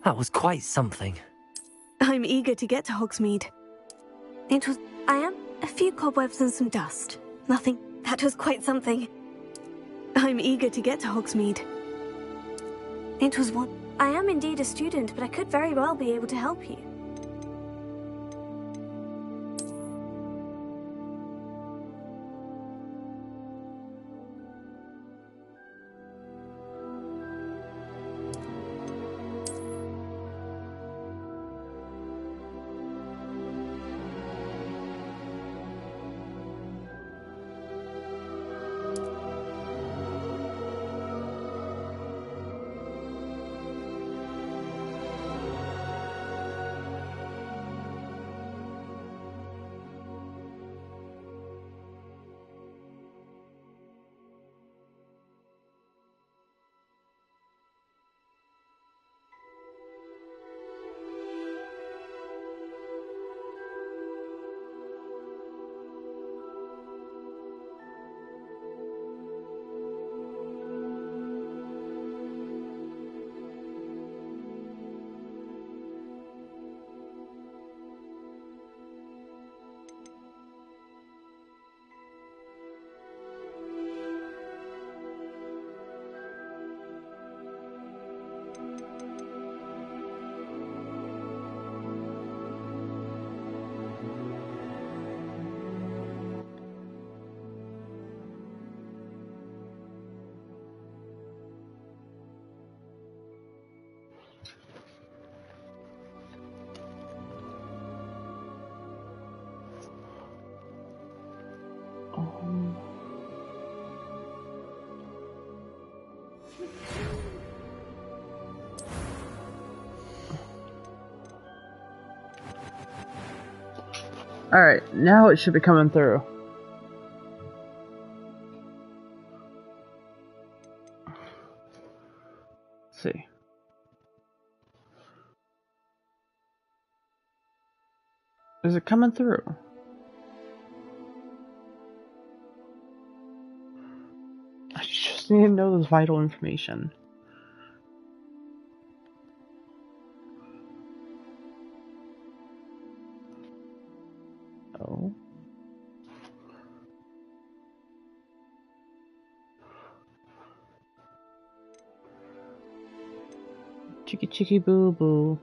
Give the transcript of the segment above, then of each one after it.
That was quite something. I'm eager to get to Hogsmeade. I am a few cobwebs and some dust. Nothing. That was quite something. I'm eager to get to Hogsmeade. I am indeed a student, but I could very well be able to help you. Alright, now it should be coming through. Let's see. Is it coming through? I just need to know this vital information. Oh. Chicky chicky boo boo.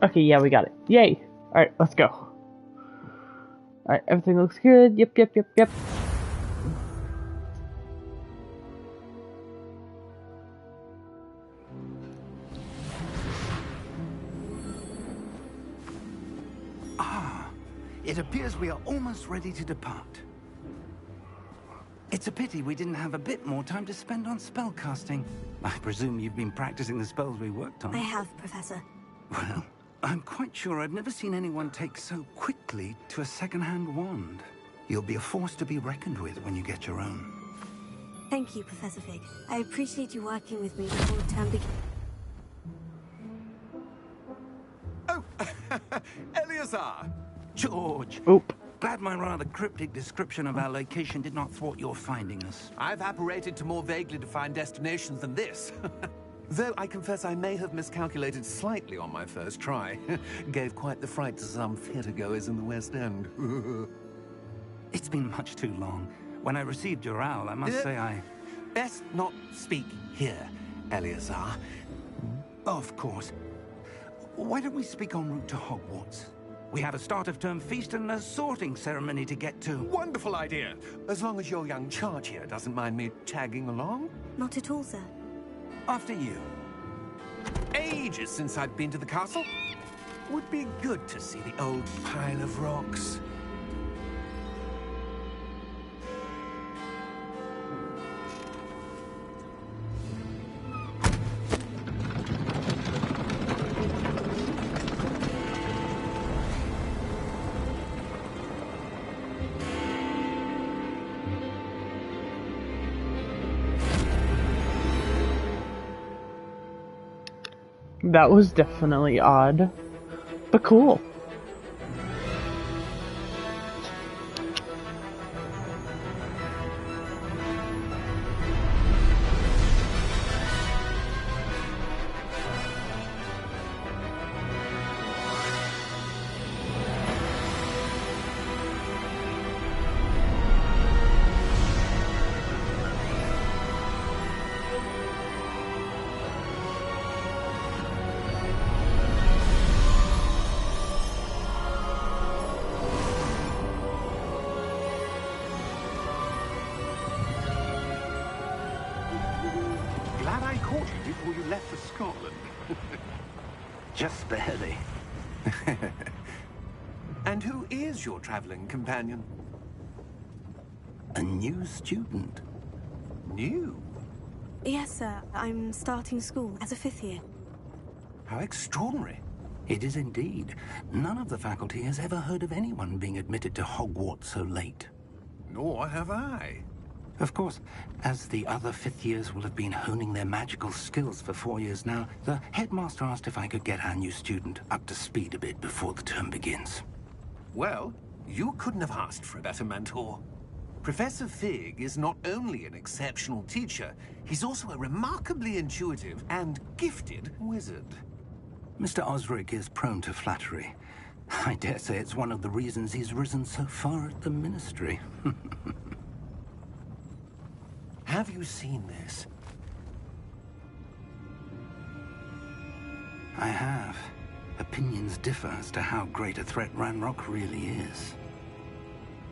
Okay, yeah, we got it. Yay! Alright, let's go. Alright, everything looks good. Yep. It appears we are almost ready to depart. It's a pity we didn't have a bit more time to spend on spellcasting. I presume you've been practicing the spells we worked on. I have, Professor. Well, I'm quite sure I've never seen anyone take so quickly to a second-hand wand. You'll be a force to be reckoned with when you get your own. Thank you, Professor Fig. I appreciate you working with me before the term begins. Oh, Eleazar! George! Oop. Glad my rather cryptic description of our location did not thwart your finding us. I've apparated to more vaguely defined destinations than this. Though I confess I may have miscalculated slightly on my first try. Gave quite the fright to some theatergoers in the West End. It's been much too long. When I received your owl, I must say I... Best not speak here, Eleazar. Of course. Why don't we speak en route to Hogwarts? We have a start-of-term feast and a sorting ceremony to get to. Wonderful idea. As long as your young charge here doesn't mind me tagging along. Not at all, sir. After you. Ages since I've been to the castle. Would be good to see the old pile of rocks. That was definitely odd, but cool. left for Scotland. Just barely. And who is your traveling companion? A new student. New? Yes, sir. I'm starting school as a 5th year. How extraordinary. It is indeed. None of the faculty has ever heard of anyone being admitted to Hogwarts so late. Nor have I. Of course, as the other 5th years will have been honing their magical skills for 4 years now, the headmaster asked if I could get our new student up to speed a bit before the term begins. Well, you couldn't have asked for a better mentor. Professor Fig is not only an exceptional teacher, he's also a remarkably intuitive and gifted wizard. Mr. Osric is prone to flattery. I dare say it's one of the reasons he's risen so far at the Ministry. Have you seen this? I have. Opinions differ as to how great a threat Ranrock really is.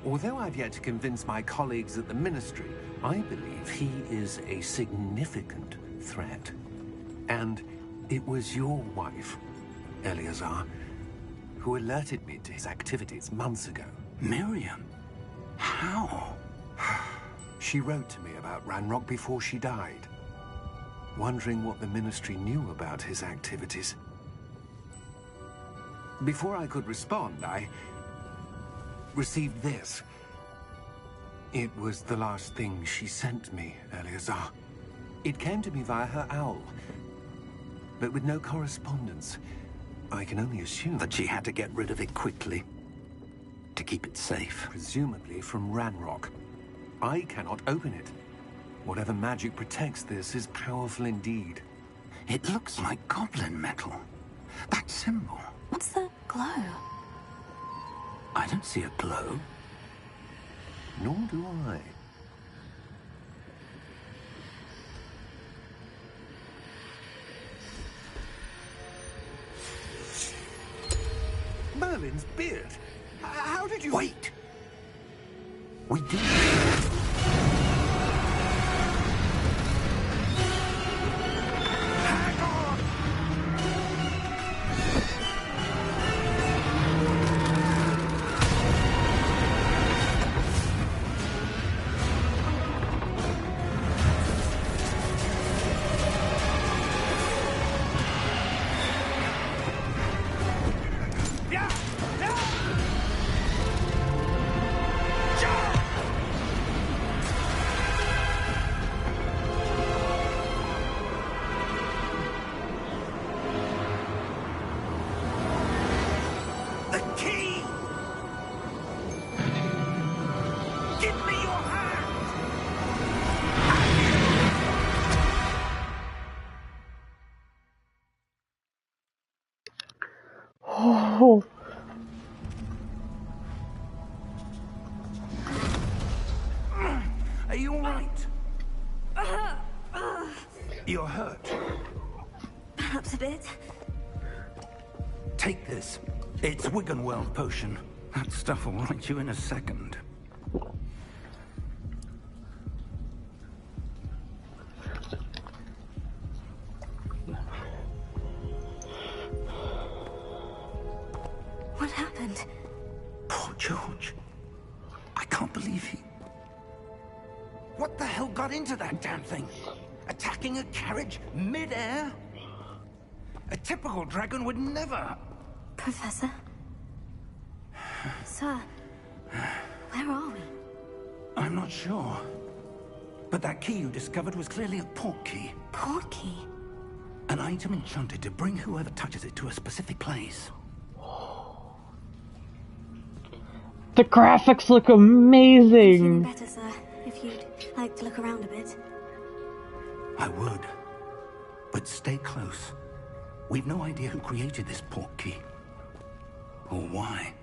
Although I've yet to convince my colleagues at the Ministry, I believe he is a significant threat. And it was your wife, Eleazar, who alerted me to his activities months ago. Miriam? How? She wrote to me about Ranrock before she died, wondering what the Ministry knew about his activities. Before I could respond, I received this. It was the last thing she sent me, Eleazar. It came to me via her owl, but with no correspondence. I can only assume That she had to get rid of it quickly, to keep it safe. presumably from Ranrock. I cannot open it. Whatever magic protects this is powerful indeed. It looks like goblin metal. That symbol. What's the glow? I don't see a glow. Nor do I. Merlin's beard. How did you... Wait! We did. Oh, Are you all right? You're hurt. Perhaps a bit. Take this. It's Wiggenweld potion. That stuff will right you in a second. What happened? Poor George. I can't believe he... What the hell got into that damn thing? Attacking a carriage mid-air? A typical dragon would never... Professor? Sir, where are we? I'm not sure. But that key you discovered was clearly a port key. Port key? An item enchanted to bring whoever touches it to a specific place. the graphics look I'm feeling amazing. better, sir. If you'd like to look around a bit. I would. But stay close. We've no idea who created this port key. Or why.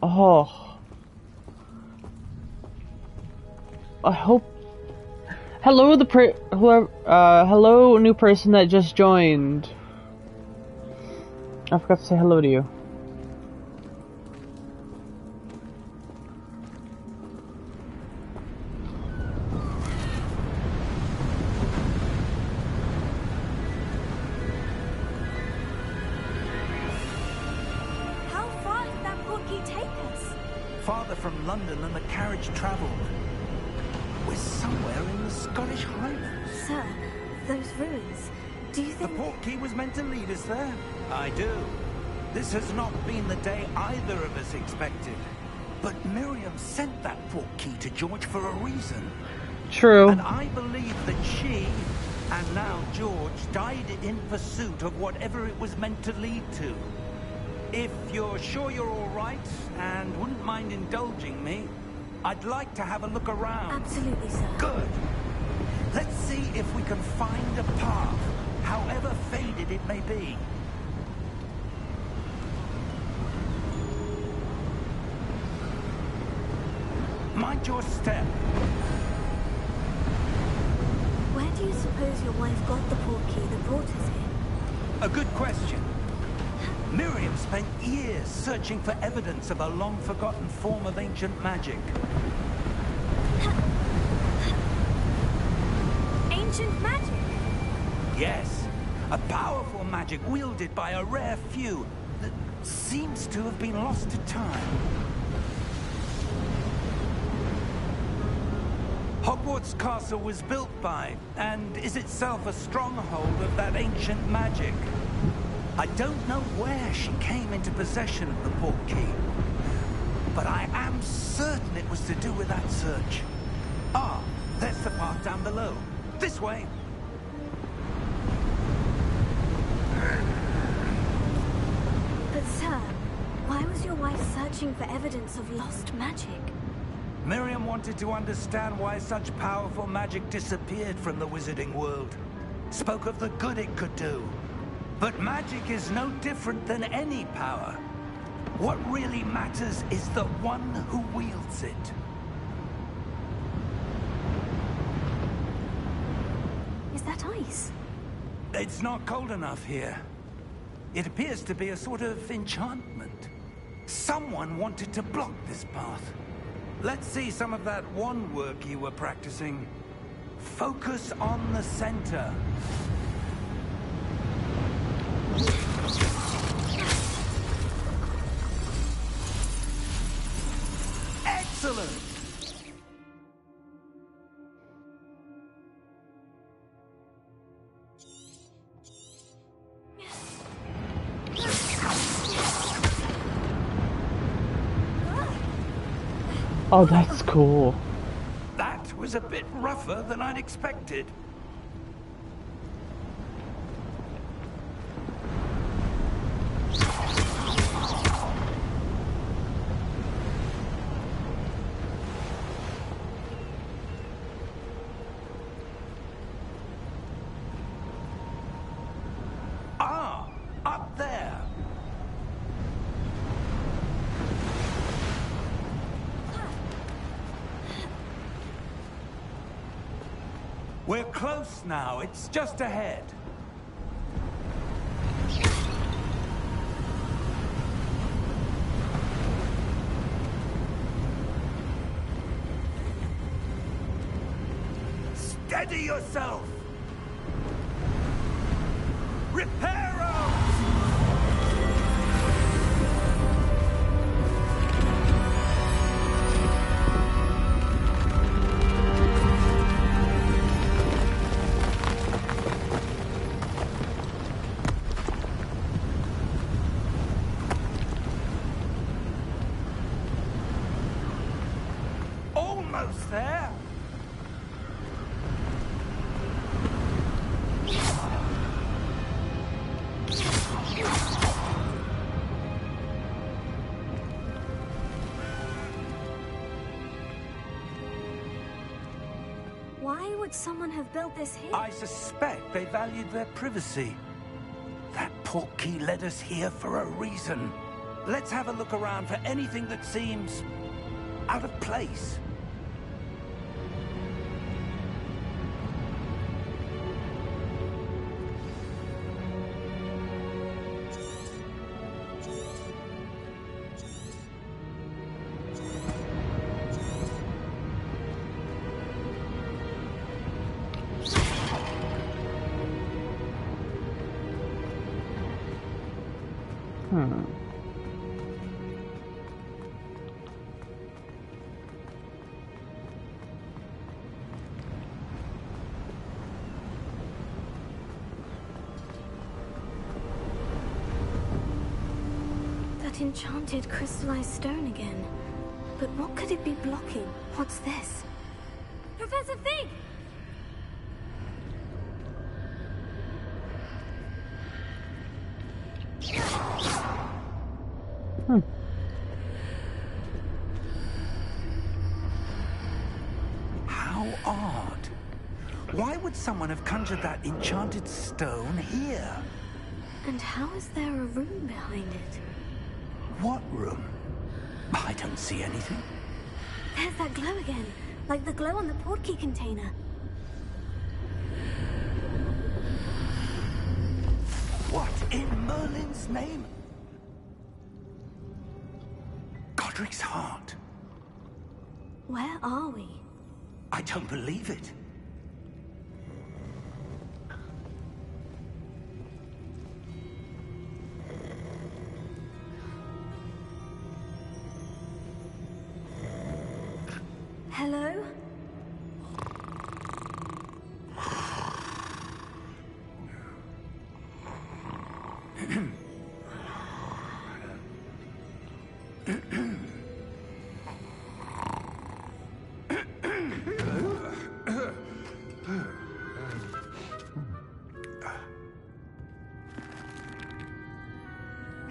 Oh. I hope. Hello, hello, new person that just joined. I forgot to say hello to you. farther from London than the carriage travelled. We're somewhere in the Scottish Highlands. Sir, those ruins, do you The think... portkey was meant to lead us there? I do. This has not been the day either of us expected. But Miriam sent that portkey to George for a reason. True. And I believe that she, and now George, died in pursuit of whatever it was meant to lead to. If you're sure you're all right, and wouldn't mind indulging me, I'd like to have a look around. Absolutely, sir. Good. Let's see if we can find a path, however faded it may be. Mind your step. Where do you suppose your wife got the portkey that brought us here? A good question. Miriam spent years searching for evidence of a long-forgotten form of ancient magic. Ancient magic? Yes, a powerful magic wielded by a rare few that seems to have been lost to time. Hogwarts Castle was built by, and is itself a stronghold of that ancient magic. I don't know where she came into possession of the portkey, but I am certain it was to do with that search. Ah, there's the path down below. This way. But sir, why was your wife searching for evidence of lost magic? Miriam wanted to understand why such powerful magic disappeared from the wizarding world. Spoke of the good it could do. But magic is no different than any power. What really matters is the one who wields it. Is that ice? It's not cold enough here. It appears to be a sort of enchantment. Someone wanted to block this path. Let's see some of that wand work you were practicing. Focus on the center. Excellent! Oh, that's cool. That was a bit rougher than I'd expected. Ah, up there. We're close now. It's just ahead. Steady yourself. Reparo! Almost there. Why would someone have built this here? I suspect they valued their privacy. That portkey led us here for a reason. Let's have a look around for anything that seems out of place. That enchanted crystallized stone again. But what could it be blocking? What's this? Professor Fig! How odd. Why would someone have conjured that enchanted stone here? And how is there a room behind it? What room? I don't see anything. There's that glow again, like the glow on the portkey container. What in Merlin's name? Godric's heart. Where are we? I don't believe it. Hello?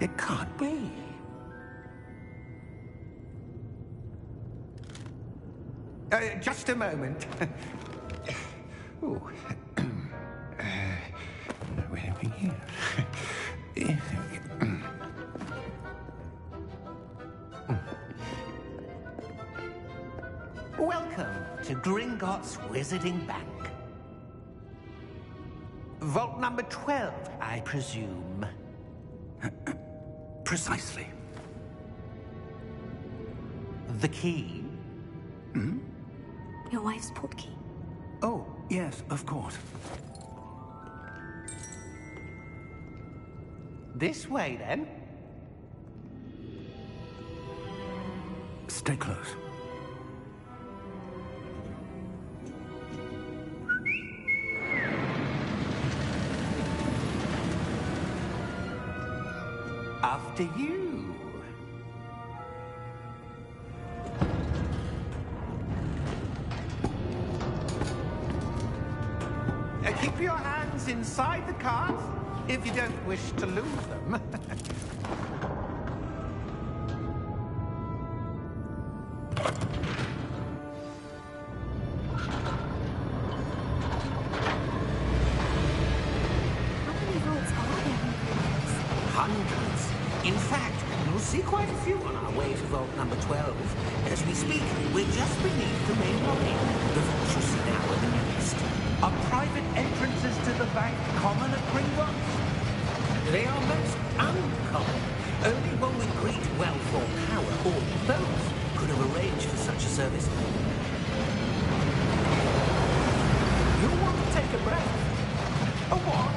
It can't be. Just a moment. Oh. Where are we here? Welcome to Gringotts Wizarding Bank. Vault number 12, I presume. Precisely. The key? Your wife's portkey. Oh, yes, of course. This way, then. Stay close. After you. Keep your hands inside the cart if you don't wish to lose them. How many vaults are there in Gringotts? Hundreds. In fact, you'll see quite a few on our way to vault number 12. As we speak, we're just beneath the main lobby. The vaults you see now are the newest. Are private entrances to the bank common at Gringotts? They are most uncommon. Only one with great wealth or power, or both, could have arranged for such a service. You want to take a breath? A what?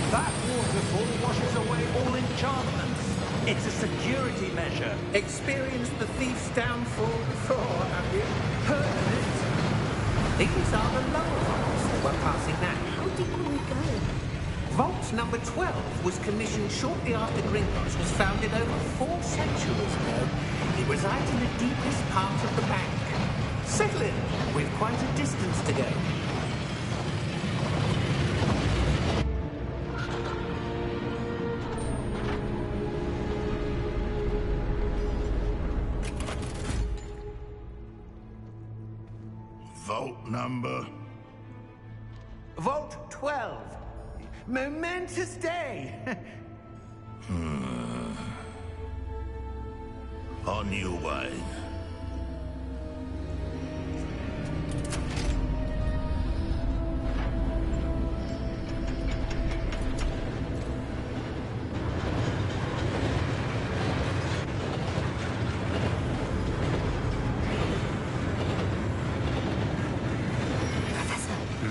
That waterfall washes away all enchantments. It's a security measure. Experienced the thief's downfall before, have you? Heard of it? These are the lower vaults that we're passing now. How deep will we go? Vault number 12 was commissioned shortly after Gringotts was founded over 4 centuries ago. It resides in the deepest part of the bank. Settle in. We've quite a distance to go. Vault number? Vault 12. Momentous day. On your way. Professor, the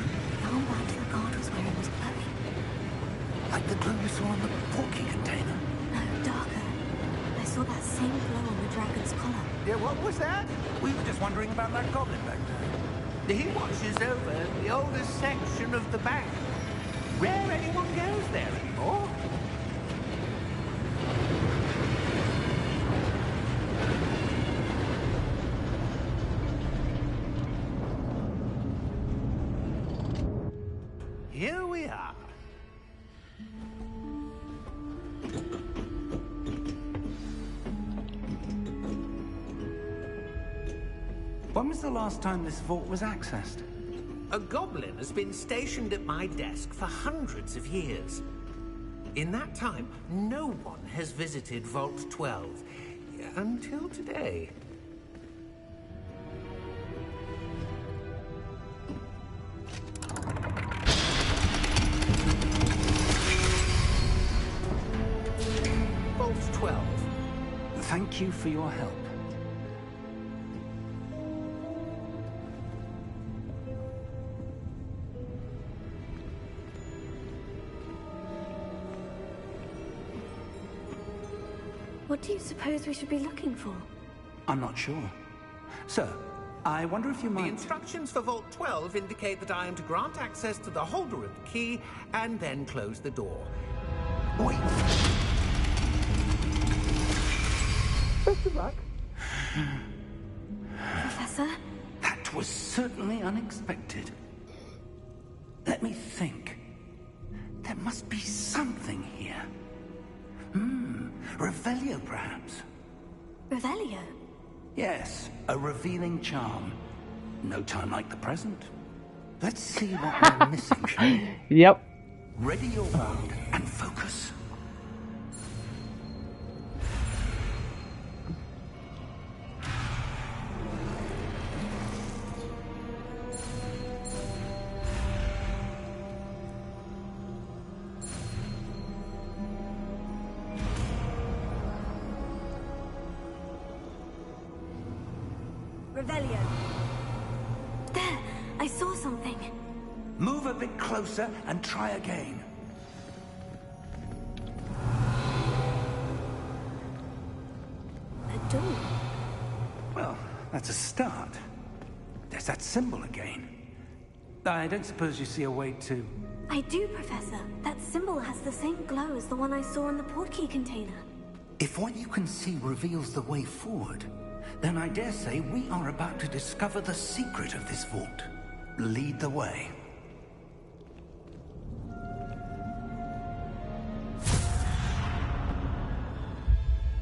armband the guard was wearing was glowing. Like the glow we saw on the portkey container. No, darker. I saw that same glow on the dragon's collar. Yeah, what was that? We were just wondering about that goblin back there. He watches over the oldest section of the bank. Rare anyone goes there anymore. When was the last time this vault was accessed? A goblin has been stationed at my desk for hundreds of years. In that time, no one has visited Vault 12. Until today. Vault 12. Thank you for your help. What do you suppose we should be looking for? I'm not sure. Sir, I wonder if you The might... instructions for Vault 12 indicate that I am to grant access to the holder of the key and then close the door. Wait! Best of luck. Professor? That was certainly unexpected. Let me think. There must be something here. Revelio, perhaps? Revelio? Yes, a revealing charm. No time like the present. Let's see what we're missing, shall we? Yep. Ready your wand and focus. Revelio. There! I saw something. Move a bit closer and try again. A door. Well, that's a start. There's that symbol again. I don't suppose you see a way to... I do, Professor. That symbol has the same glow as the one I saw in the portkey container. If what you can see reveals the way forward, then I dare say we are about to discover the secret of this vault. Lead the way.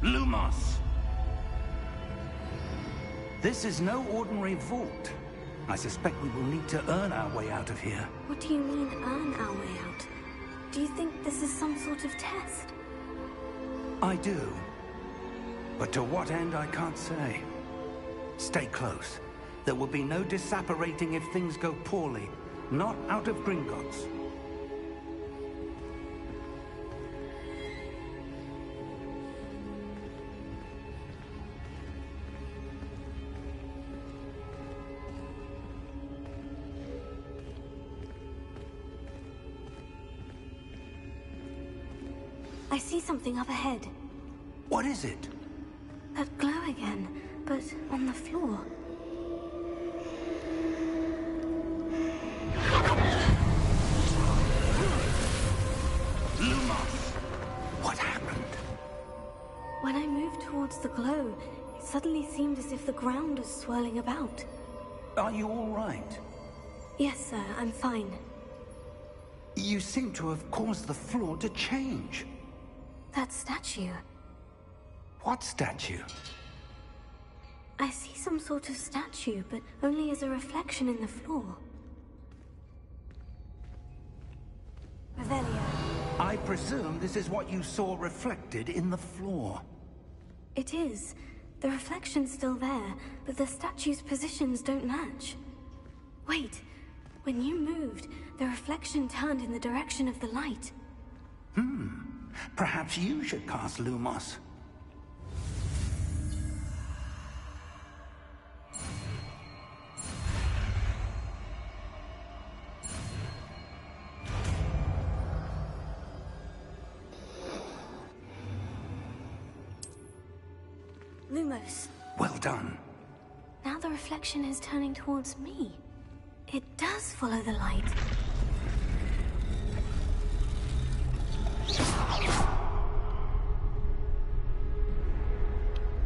Lumos! This is no ordinary vault. I suspect we will need to earn our way out of here. What do you mean, earn our way out? Do you think this is some sort of test? I do. But to what end, I can't say. Stay close. There will be no disapparating if things go poorly. Not out of Gringotts. I see something up ahead. What is it? That glow again, but on the floor. Lumos! What happened? When I moved towards the glow, it suddenly seemed as if the ground was swirling about. Are you all right? Yes, sir, I'm fine. You seem to have caused the floor to change. That statue. What statue? I see some sort of statue, but only as a reflection in the floor. Revelio. I presume this is what you saw reflected in the floor. It is. The reflection's still there, but the statue's positions don't match. Wait. When you moved, the reflection turned in the direction of the light. Perhaps you should cast Lumos. Lumos. Well done. Now the reflection is turning towards me. It does follow the light.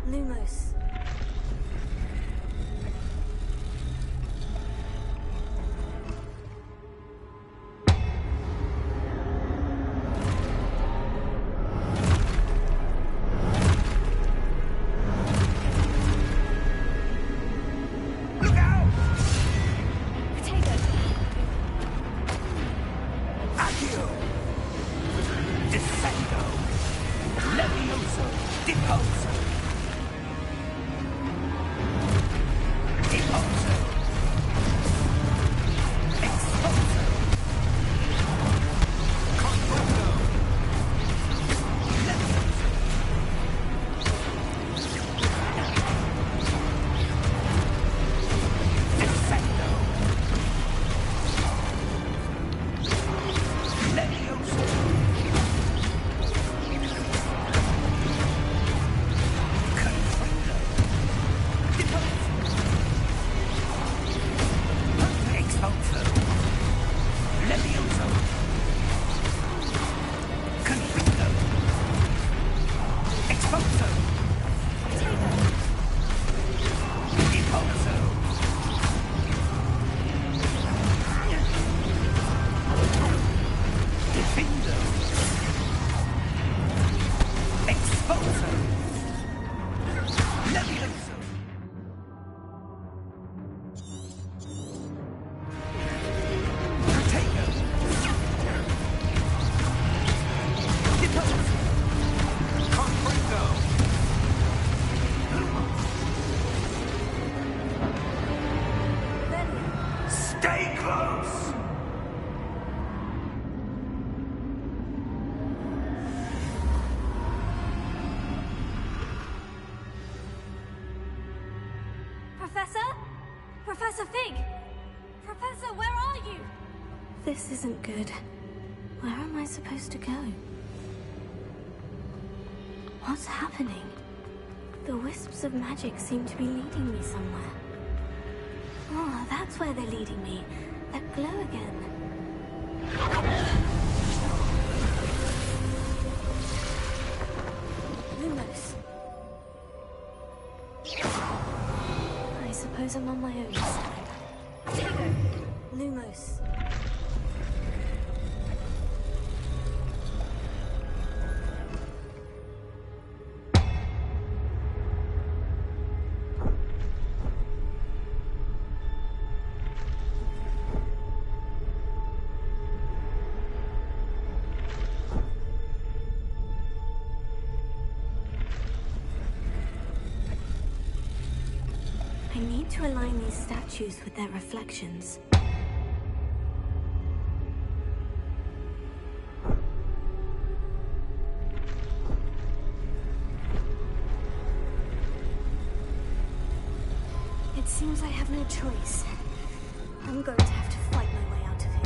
Lumos. thing! Professor, where are you? This isn't good. Where am I supposed to go? What's happening? The wisps of magic seem to be leading me somewhere. Oh, that's where they're leading me. That glow again. Lumos. I suppose I'm on my own this time. Lumos. I need to align these statues with their reflections. It seems I have no choice. I'm going to have to fight my way out of here.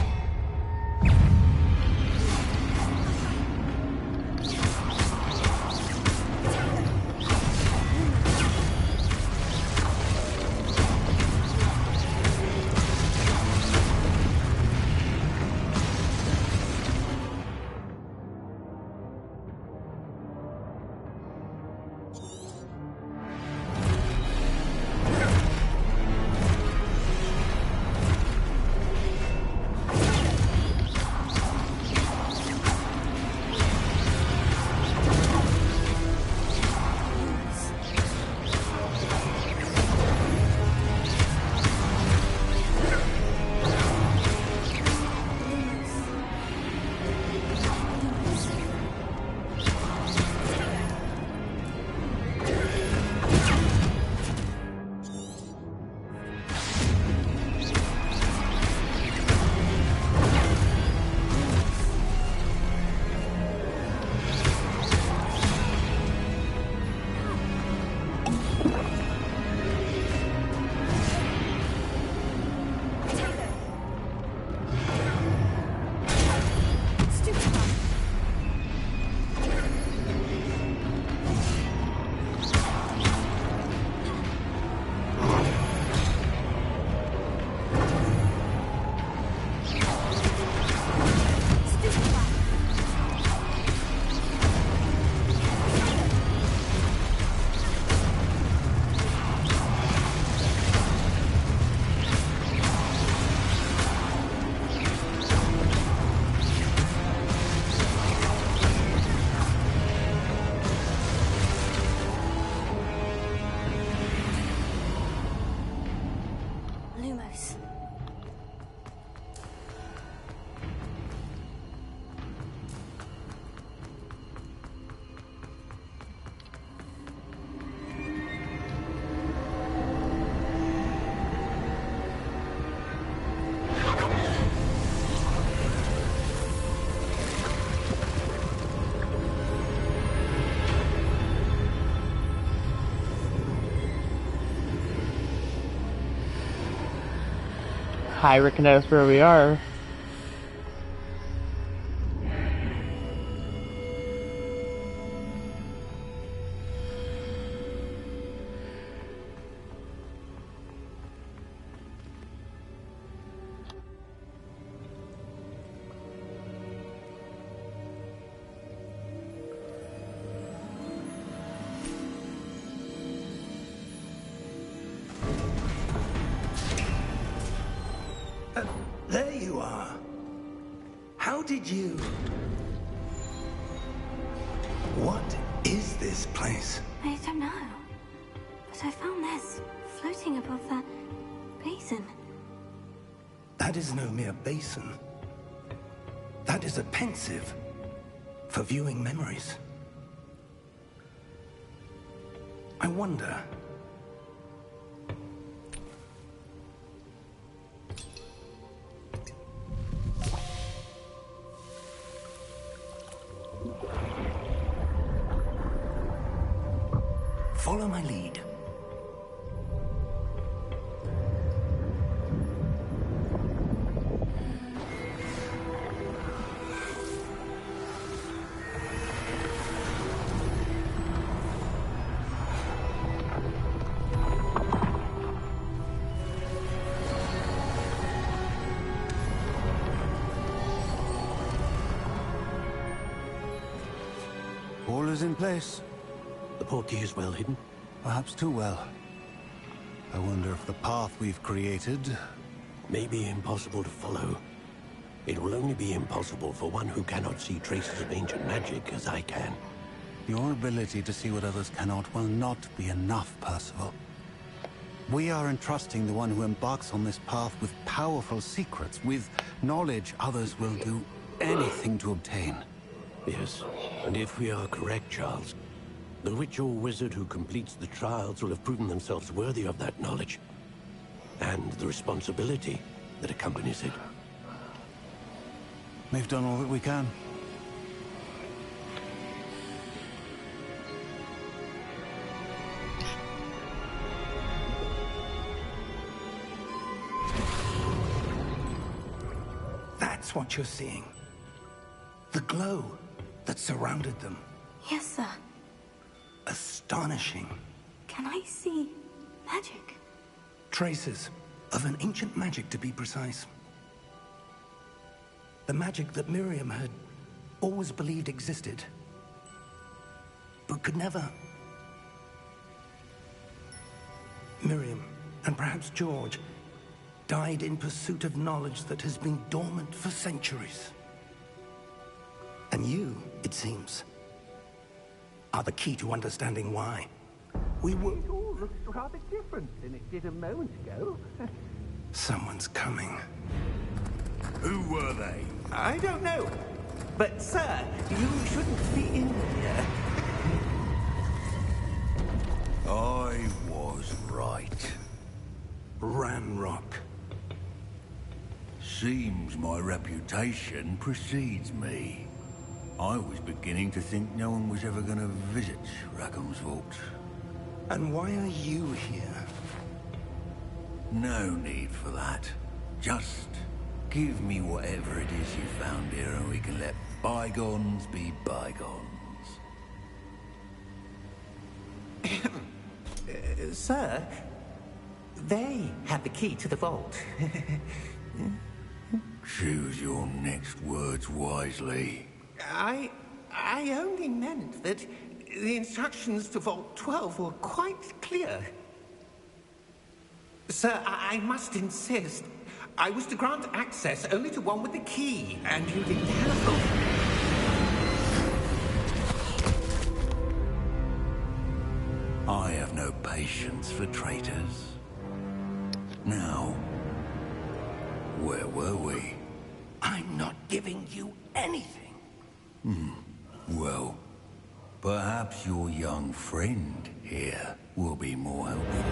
Lumos. I reckon that's where we are. There you are. How did you... What is this place? I don't know. But I found this floating above that basin. That is no mere basin. That is a pensive for viewing memories. I wonder... Follow my lead. All is in place. The portkey is well hidden. Perhaps too well. I wonder if the path we've created... May be impossible to follow. It will only be impossible for one who cannot see traces of ancient magic as I can. Your ability to see what others cannot will not be enough, Percival. We are entrusting the one who embarks on this path with powerful secrets, with knowledge others will do anything to obtain. Yes, and if we are correct, Charles, the witch or wizard who completes the trials will have proven themselves worthy of that knowledge, and the responsibility that accompanies it. We've done all that we can. That's what you're seeing. The glow that surrounded them. Yes, sir. Astonishing. Can I see magic? Traces of an ancient magic, to be precise. The magic that Miriam had always believed existed, but could never. Miriam, and perhaps George, died in pursuit of knowledge that has been dormant for centuries. And you, it seems, are the key to understanding why. We were... It all looks rather different than it did a moment ago. Someone's coming. Who were they? I don't know. But, sir, you shouldn't be in here. I was right. Ranrock. Seems my reputation precedes me. I was beginning to think no one was ever going to visit Rackham's vault. And why are you here? No need for that. Just give me whatever it is you found here and we can let bygones be bygones. Sir, they have the key to the vault. Choose your next words wisely. I only meant that the instructions to Vault 12 were quite clear. Sir, I must insist. I was to grant access only to one with the key, and you didn't telephone. I have no patience for traitors. Now, where were we? I'm not giving you anything. Well, perhaps your young friend here will be more helpful.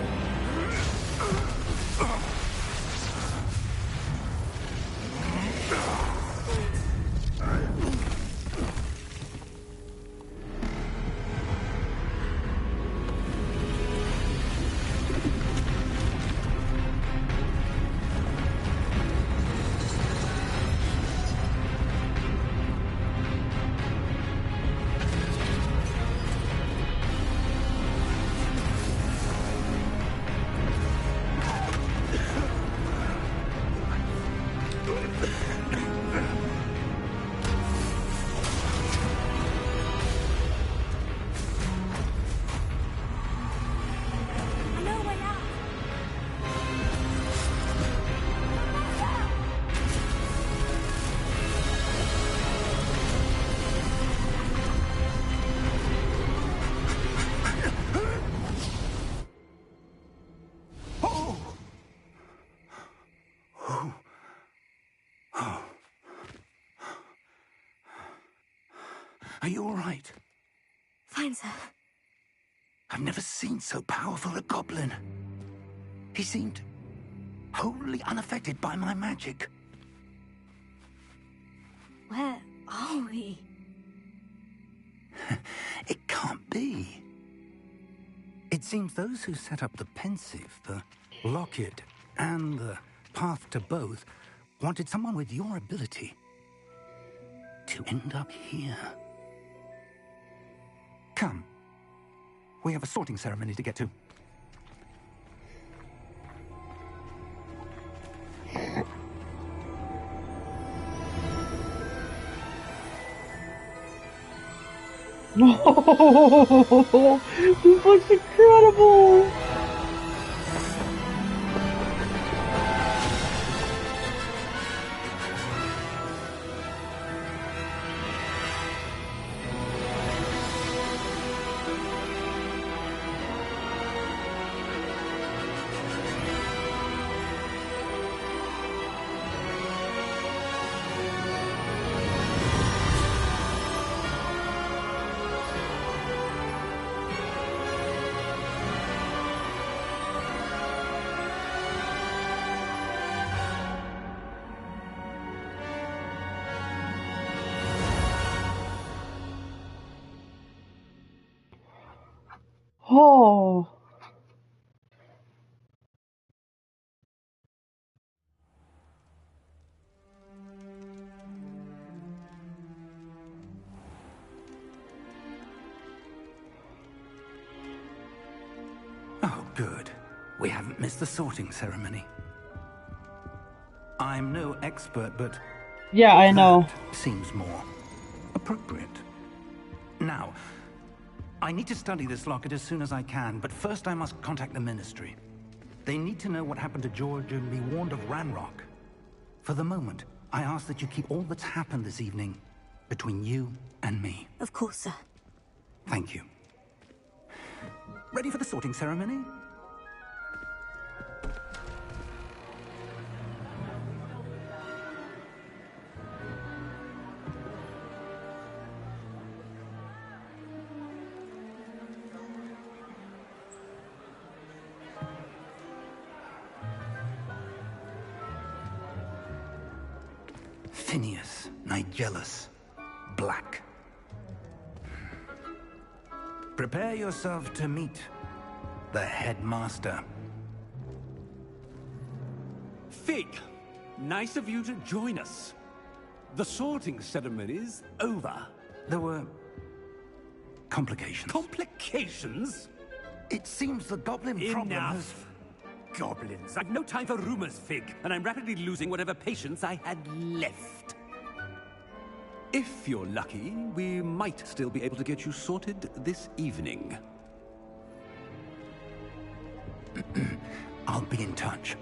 No way out! Are you all right? Fine, sir. I've never seen so powerful a goblin. He seemed wholly unaffected by my magic. Where are we? It can't be. It seems those who set up the pensive, the locket, and the path to both wanted someone with your ability to end up here. Come. We have a sorting ceremony to get to. No, this looks incredible. Oh. Oh, good. We haven't missed the sorting ceremony. I'm no expert, but Yeah, I know. that seems more appropriate. Now, I need to study this locket as soon as I can, but first I must contact the Ministry. They need to know what happened to George and be warned of Ranrock. For the moment, I ask that you keep all that's happened this evening between you and me. Of course, sir. Thank you. Ready for the sorting ceremony? Phineas, Nigellus, Black. Prepare yourself to meet the headmaster. Fig, nice of you to join us. The sorting ceremony's over. There were complications. Complications? It seems the goblin problem has... Enough. Goblins. I've no time for rumors, Fig, and I'm rapidly losing whatever patience I had left. If you're lucky, we might still be able to get you sorted this evening. I'll be in touch.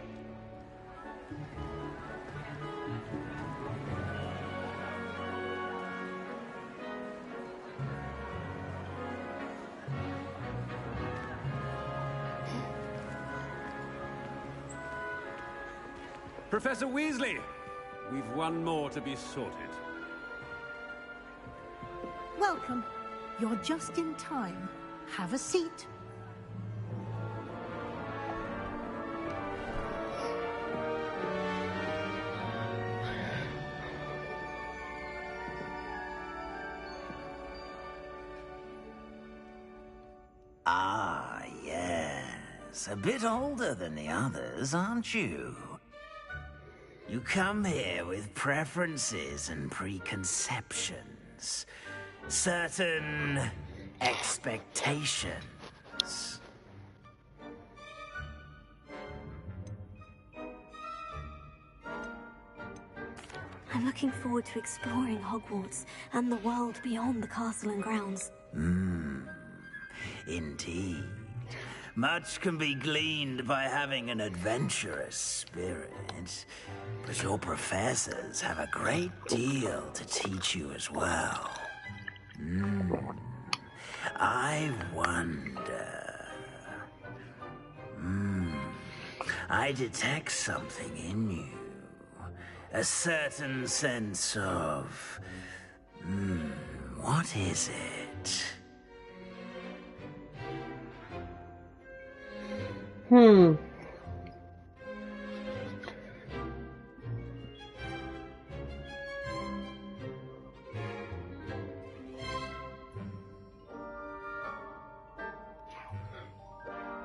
Professor Weasley, we've one more to be sorted. Welcome. You're just in time. Have a seat. Ah, yes. A bit older than the others, aren't you? You come here with preferences and preconceptions. Certain expectations. I'm looking forward to exploring Hogwarts and the world beyond the castle and grounds. Indeed. Much can be gleaned by having an adventurous spirit, but your professors have a great deal to teach you as well. I wonder... I detect something in you. A certain sense of... what is it?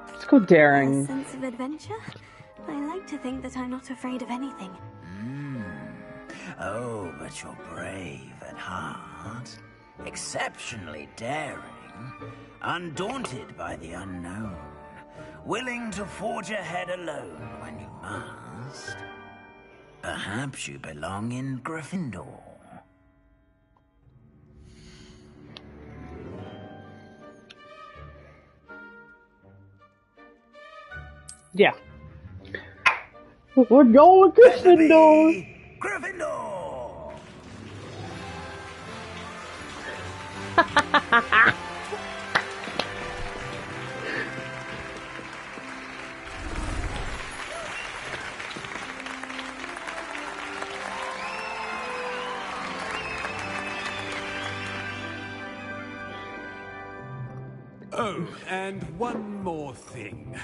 Let's go A daring. sense of adventure? I like to think that I'm not afraid of anything. Oh, but you're brave at heart. Exceptionally daring. Undaunted by the unknown. Willing to forge ahead alone when you must. Perhaps you belong in Gryffindor. Yeah. We're going Gryffindor! Gryffindor! Oh, and one more thing.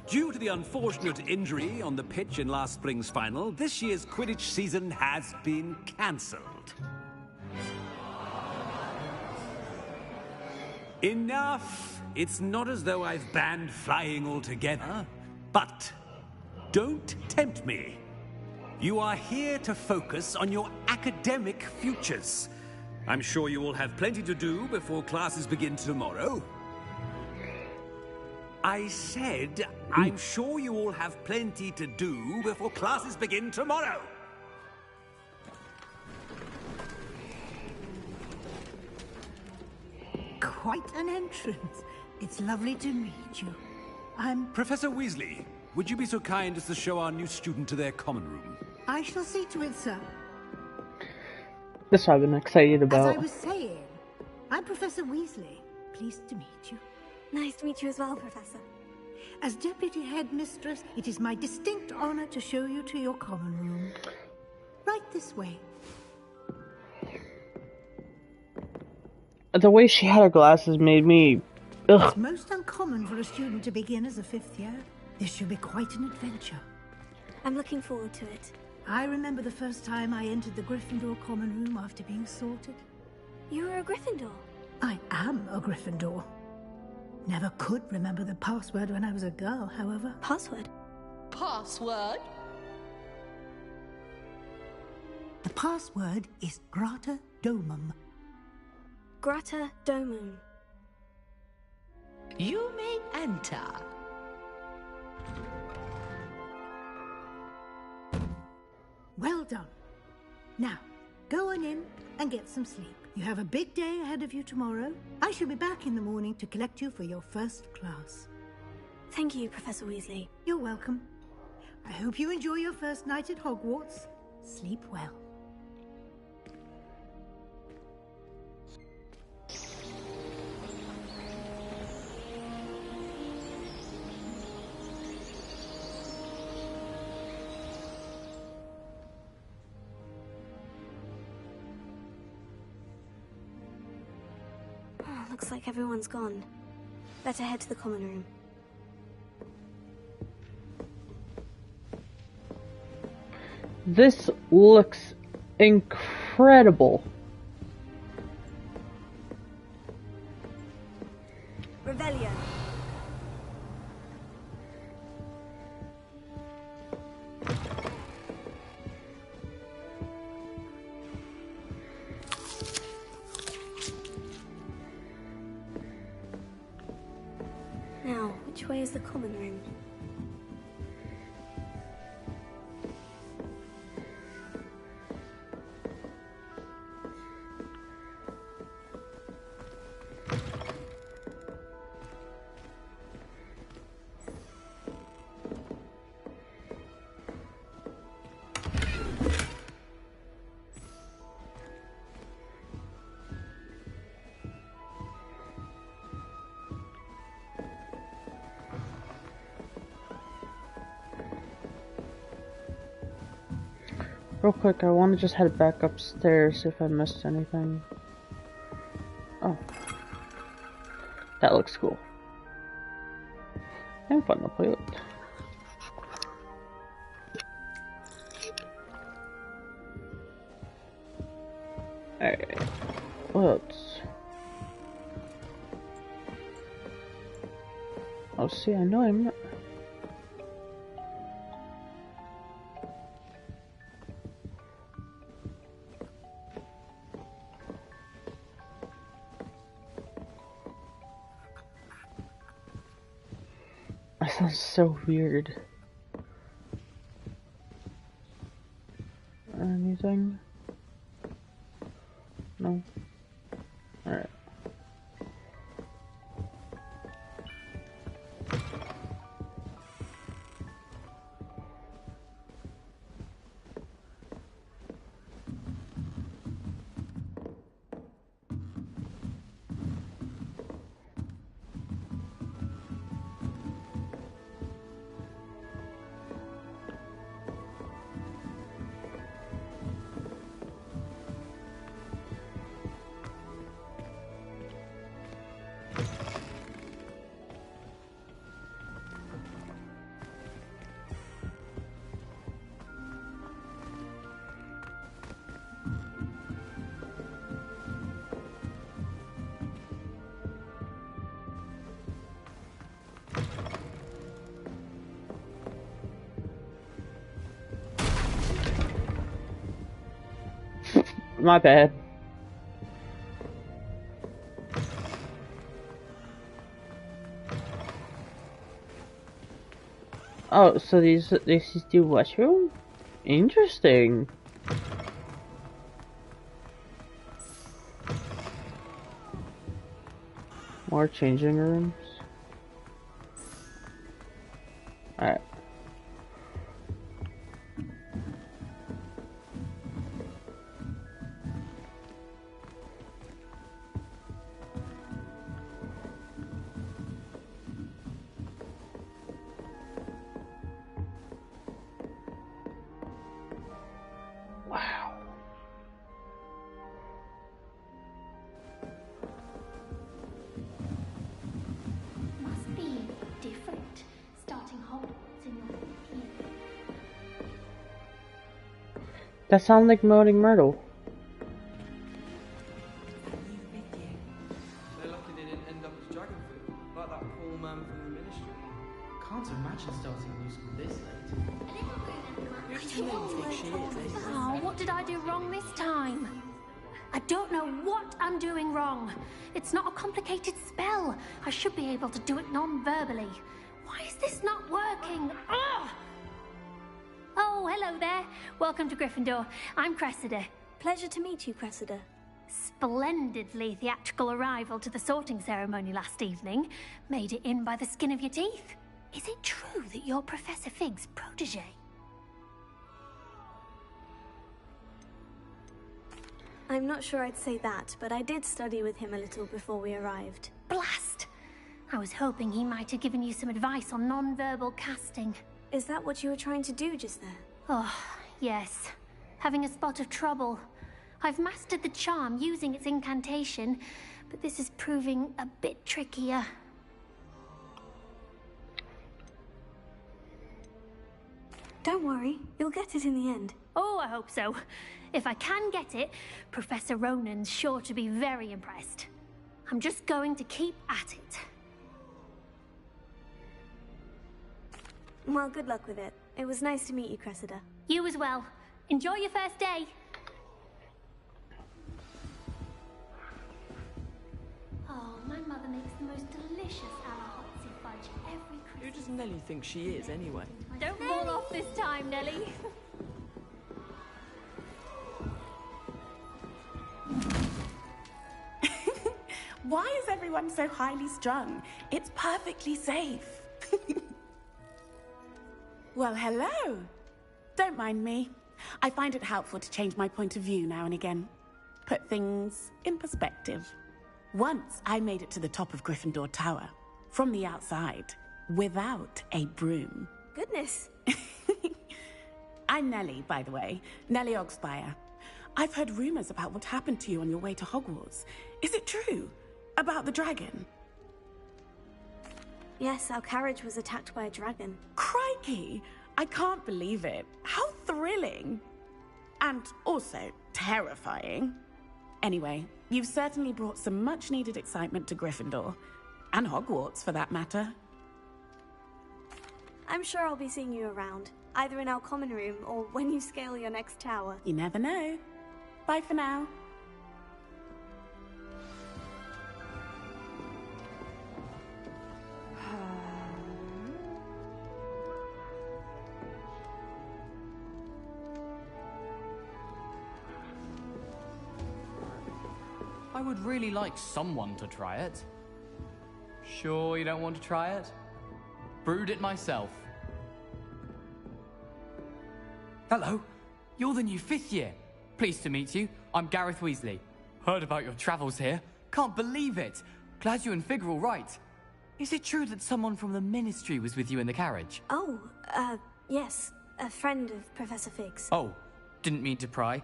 Due to the unfortunate injury on the pitch in last spring's final, this year's Quidditch season has been cancelled. Enough! It's not as though I've banned flying altogether, but don't tempt me. You are here to focus on your academic futures. I'm sure you will have plenty to do before classes begin tomorrow. I said, I'm sure you all have plenty to do before classes begin tomorrow. Quite an entrance. It's lovely to meet you. I'm... Professor Weasley, would you be so kind as to show our new student to their common room? I shall see to it, sir. This I've been excited about. As I was saying, I'm Professor Weasley. Pleased to meet you. Nice to meet you as well, Professor. As Deputy Headmistress, it is my distinct honor to show you to your common room. Right this way. The way she had her glasses made me... Ugh. It's most uncommon for a student to begin as a 5th year. This should be quite an adventure. I'm looking forward to it. I remember the first time I entered the Gryffindor common room after being sorted. You were a Gryffindor? I am a Gryffindor. Never could remember the password when I was a girl, however. Password? Password? The password is Grata Domum. Grata Domum. You may enter. Well done. Now, go on in and get some sleep. You have a big day ahead of you tomorrow. I shall be back in the morning to collect you for your first class. Thank you, Professor Weasley. You're welcome. I hope you enjoy your first night at Hogwarts. Sleep well. Looks like everyone's gone. Better head to the common room. This looks incredible. Revelio. Now, which way is the common room? Real quick, I want to just head back upstairs if I missed anything. Oh. That looks cool. And fun to play with. Alright. Let's... Oh, see, I know I'm not... That sounds so weird. Anything? No? Alright. my bad. Oh, so this is the washroom? Interesting. More changing rooms. Alright. Must be different, starting Hogwarts in your 15th. That sounds like Moaning Myrtle. They're lucky they didn't end up as dragon food, like that poor man from the ministry. Can't imagine starting a new school this late. Oh, what did I do wrong this time? I don't know what I'm doing wrong. It's not a complicated spell. I should be able to do it non-verbally. Why is this not working? Ugh! Oh, hello there. Welcome to Gryffindor. I'm Cressida. Pleasure to meet you, Cressida. Splendidly theatrical arrival to the sorting ceremony last evening. Made it in by the skin of your teeth. Is it true that you're Professor Fig's protege? I'm not sure I'd say that, but I did study with him a little before we arrived. Blast! I was hoping he might have given you some advice on non-verbal casting. Is that what you were trying to do just there? Oh, yes. Having a spot of trouble. I've mastered the charm using its incantation, but this is proving a bit trickier. Don't worry, you'll get it in the end. Oh, I hope so. If I can get it, Professor Ronan's sure to be very impressed. I'm just going to keep at it. Well, good luck with it. It was nice to meet you, Cressida. You as well. Enjoy your first day. Oh, my mother makes the most delicious Alahotzi fudge every Christmas. Who does Nellie think she is, anyway? Don't fall off this time, Nellie. Why is everyone so highly strung? It's perfectly safe. Well, hello. Don't mind me. I find it helpful to change my point of view now and again. Put things in perspective. Once I made it to the top of Gryffindor Tower, from the outside, without a broom. Goodness. I'm Nellie, by the way. Nellie Ogspire. I've heard rumors about what happened to you on your way to Hogwarts. Is it true? About the dragon? Yes, our carriage was attacked by a dragon. Crikey! I can't believe it. How thrilling! And also terrifying. Anyway, you've certainly brought some much-needed excitement to Gryffindor. And Hogwarts, for that matter. I'm sure I'll be seeing you around, either in our common room or when you scale your next tower. You never know. Bye for now. I would really like someone to try it. Sure you don't want to try it? Brewed it myself. Hello, you're the new 5th year. Pleased to meet you. I'm Gareth Weasley. Heard about your travels here. Can't believe it. Glad you and Fig are all right. Is it true that someone from the Ministry was with you in the carriage? Oh, yes. A friend of Professor Fig's. Oh, didn't mean to pry.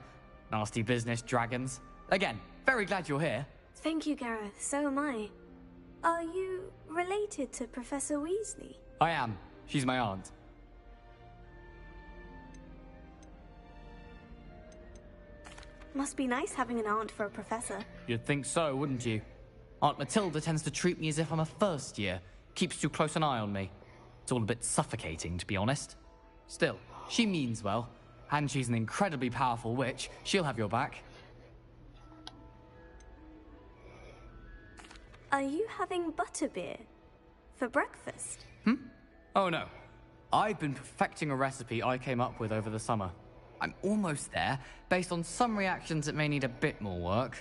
Nasty business, dragons. Again, very glad you're here. Thank you, Gareth. So am I. Are you related to Professor Weasley? I am. She's my aunt. Must be nice having an aunt for a professor. You'd think so, wouldn't you? Aunt Matilda tends to treat me as if I'm a first year. Keeps too close an eye on me. It's all a bit suffocating, to be honest. Still, she means well. And she's an incredibly powerful witch. She'll have your back. Are you having butterbeer for breakfast? Oh no. I've been perfecting a recipe I came up with over the summer. I'm almost there, based on some reactions that may need a bit more work.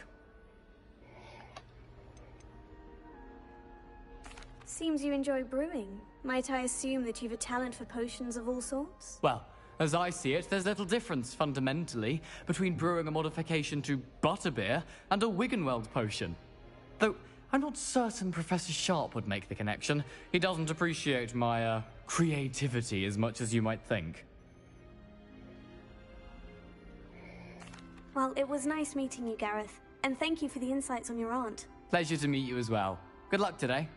Seems you enjoy brewing. Might I assume that you've a talent for potions of all sorts? Well, as I see it, there's little difference, fundamentally, between brewing a modification to butterbeer and a Wiggenweld potion. Though, I'm not certain Professor Sharp would make the connection. He doesn't appreciate my, creativity as much as you might think. Well, it was nice meeting you, Gareth. And thank you for the insights on your aunt. Pleasure to meet you as well. Good luck today.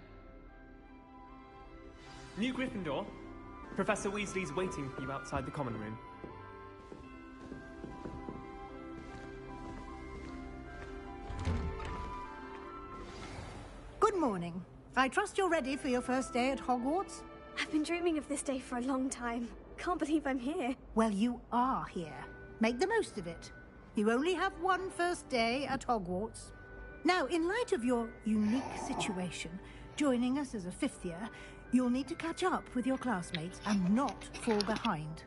New Gryffindor. Professor Weasley's waiting for you outside the common room. Good morning. I trust you're ready for your first day at Hogwarts? I've been dreaming of this day for a long time. Can't believe I'm here. Well, you are here. Make the most of it. You only have one first day at Hogwarts. Now, in light of your unique situation, joining us as a fifth year, you'll need to catch up with your classmates and not fall behind.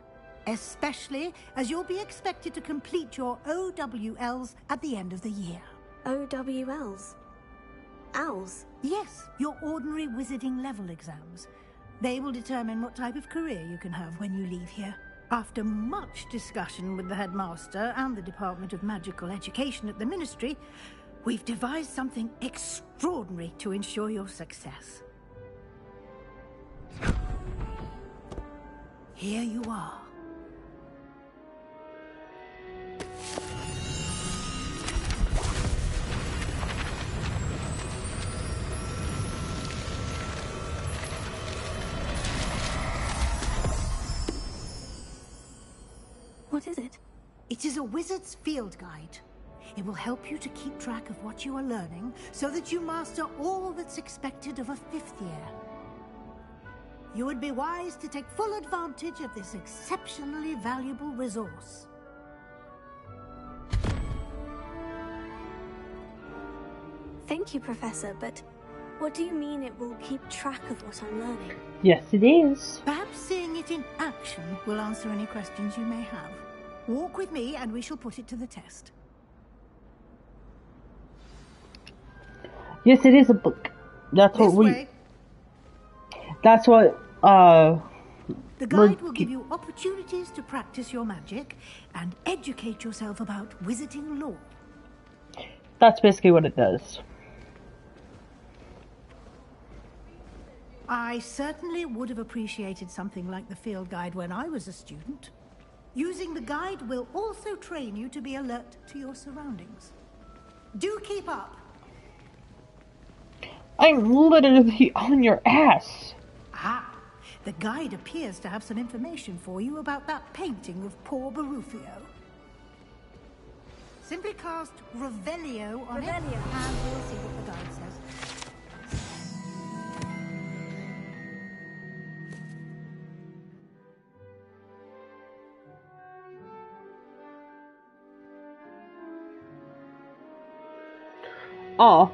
Especially as you'll be expected to complete your OWLs at the end of the year. OWLs? Owls? Yes, your ordinary wizarding level exams. They will determine what type of career you can have when you leave here. After much discussion with the headmaster and the Department of Magical Education at the Ministry, we've devised something extraordinary to ensure your success. Here you are. What is it? It is a wizard's field guide. It will help you to keep track of what you are learning so that you master all that's expected of a fifth year. You would be wise to take full advantage of this exceptionally valuable resource. Thank you, Professor, but what do you mean it will keep track of what I'm learning? Yes, it is. Perhaps seeing it in action will answer any questions you may have. Walk with me and we shall put it to the test. Yes, it is a book. That's what we... That's what, The guide will give you opportunities to practice your magic and educate yourself about wizarding lore. That's basically what it does. I certainly would have appreciated something like the field guide when I was a student. Using the guide will also train you to be alert to your surroundings. Do keep up. I'm literally on your ass. Ah, the guide appears to have some information for you about that painting of poor Barufio. Simply cast Revelio on it, and we'll see what the guide says. Oh.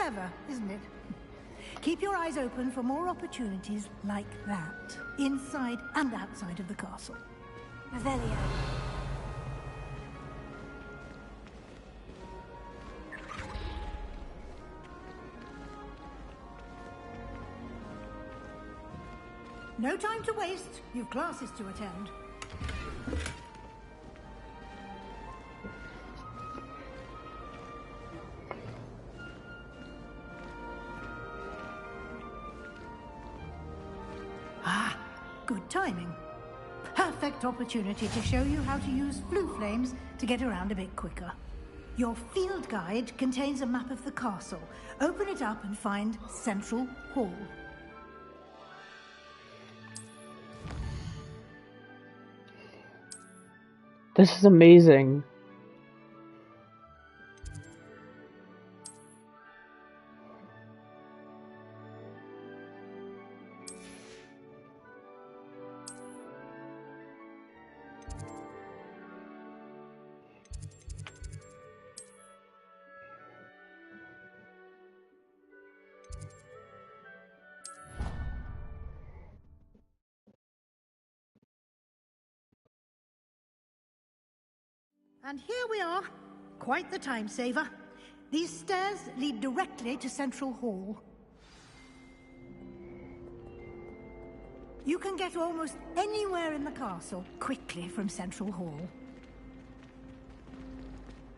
Clever, isn't it? Keep your eyes open for more opportunities like that, inside and outside of the castle. Revelio. No time to waste. You've classes to attend. Ah, good timing. Perfect opportunity to show you how to use flue flames to get around a bit quicker. Your field guide contains a map of the castle. Open it up and find Central Hall. This is amazing. And here we are. Quite the time saver. These stairs lead directly to Central Hall. You can get almost anywhere in the castle quickly from Central Hall.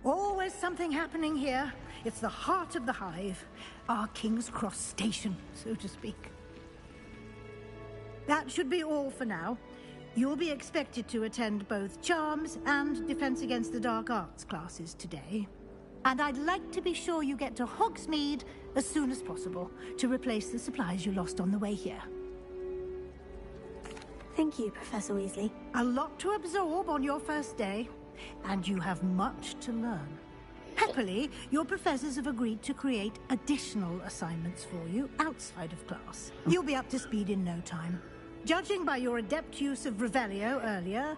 Always something happening here. It's the heart of the Hive. Our King's Cross station, so to speak. That should be all for now. You'll be expected to attend both Charms and Defense Against the Dark Arts classes today. And I'd like to be sure you get to Hogsmeade as soon as possible to replace the supplies you lost on the way here. Thank you, Professor Weasley. A lot to absorb on your first day, and you have much to learn. Happily, your professors have agreed to create additional assignments for you outside of class. You'll be up to speed in no time. Judging by your adept use of Revelio earlier,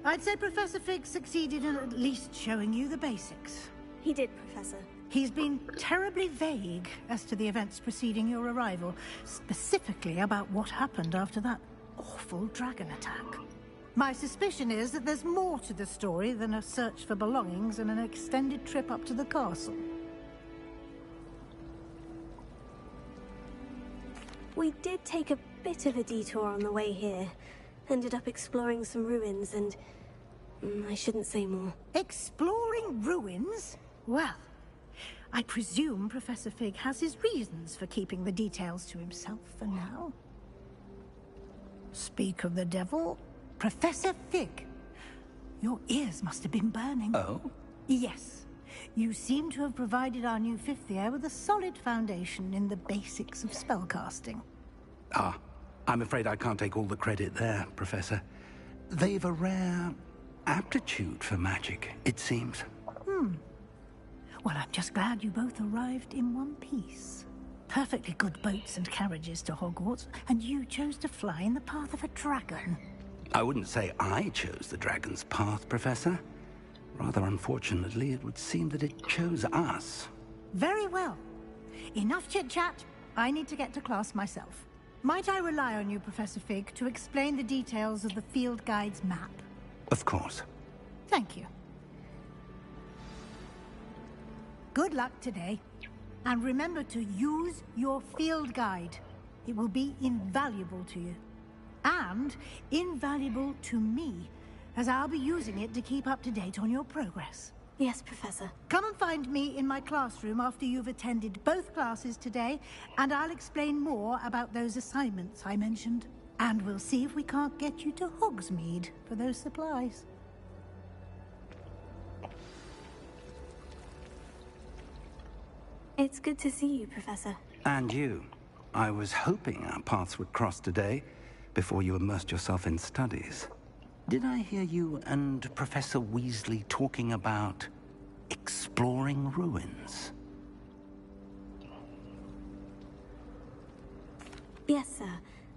I'd say Professor Fig succeeded in at least showing you the basics. He did, Professor. He's been terribly vague as to the events preceding your arrival, specifically about what happened after that awful dragon attack. My suspicion is that there's more to the story than a search for belongings and an extended trip up to the castle. We did take a bit of a detour on the way here. Ended up exploring some ruins and... I shouldn't say more. Exploring ruins? Well, I presume Professor Fig has his reasons for keeping the details to himself for now. Speak of the devil, Professor Fig. Your ears must have been burning. Oh? Yes. You seem to have provided our new fifth year with a solid foundation in the basics of spellcasting. Ah, I'm afraid I can't take all the credit there, Professor. They've a rare aptitude for magic, it seems. Well, I'm just glad you both arrived in one piece. Perfectly good boats and carriages to Hogwarts, and you chose to fly in the path of a dragon. I wouldn't say I chose the dragon's path, Professor. Rather unfortunately, it would seem that it chose us. Very well. Enough chit-chat. I need to get to class myself. Might I rely on you, Professor Fig, to explain the details of the field guide's map? Of course. Thank you. Good luck today. And remember to use your field guide. It will be invaluable to you. And invaluable to me, as I'll be using it to keep up to date on your progress. Yes, Professor. Come and find me in my classroom after you've attended both classes today, and I'll explain more about those assignments I mentioned. And we'll see if we can't get you to Hogsmeade for those supplies. It's good to see you, Professor. And you. I was hoping our paths would cross today, before you immersed yourself in studies. Did I hear you and Professor Weasley talking about exploring ruins? Yes, sir.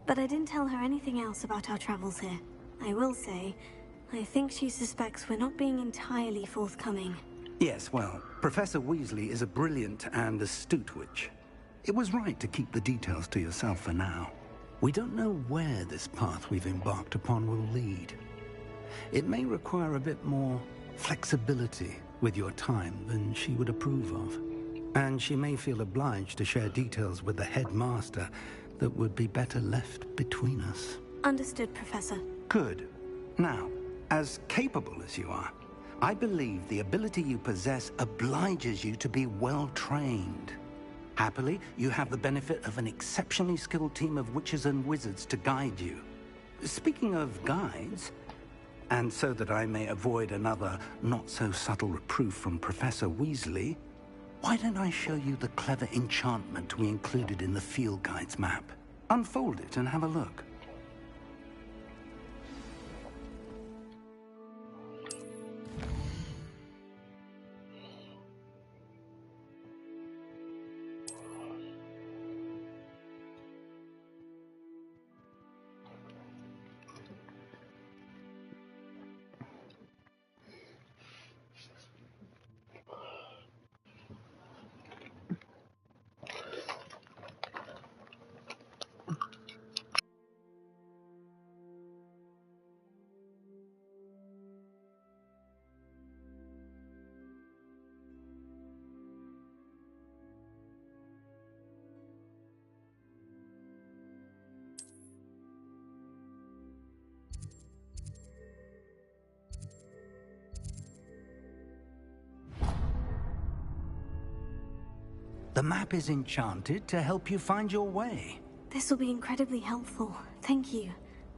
But I didn't tell her anything else about our travels here. I will say, I think she suspects we're not being entirely forthcoming. Yes, well, Professor Weasley is a brilliant and astute witch. It was right to keep the details to yourself for now. We don't know where this path we've embarked upon will lead. It may require a bit more flexibility with your time than she would approve of. And she may feel obliged to share details with the headmaster that would be better left between us. Understood, Professor. Good. Now, as capable as you are, I believe the ability you possess obliges you to be well-trained. Happily, you have the benefit of an exceptionally skilled team of witches and wizards to guide you. Speaking of guides, and so that I may avoid another not-so-subtle reproof from Professor Weasley, why don't I show you the clever enchantment we included in the field guide's map? Unfold it and have a look. The map is enchanted to help you find your way. This will be incredibly helpful. Thank you.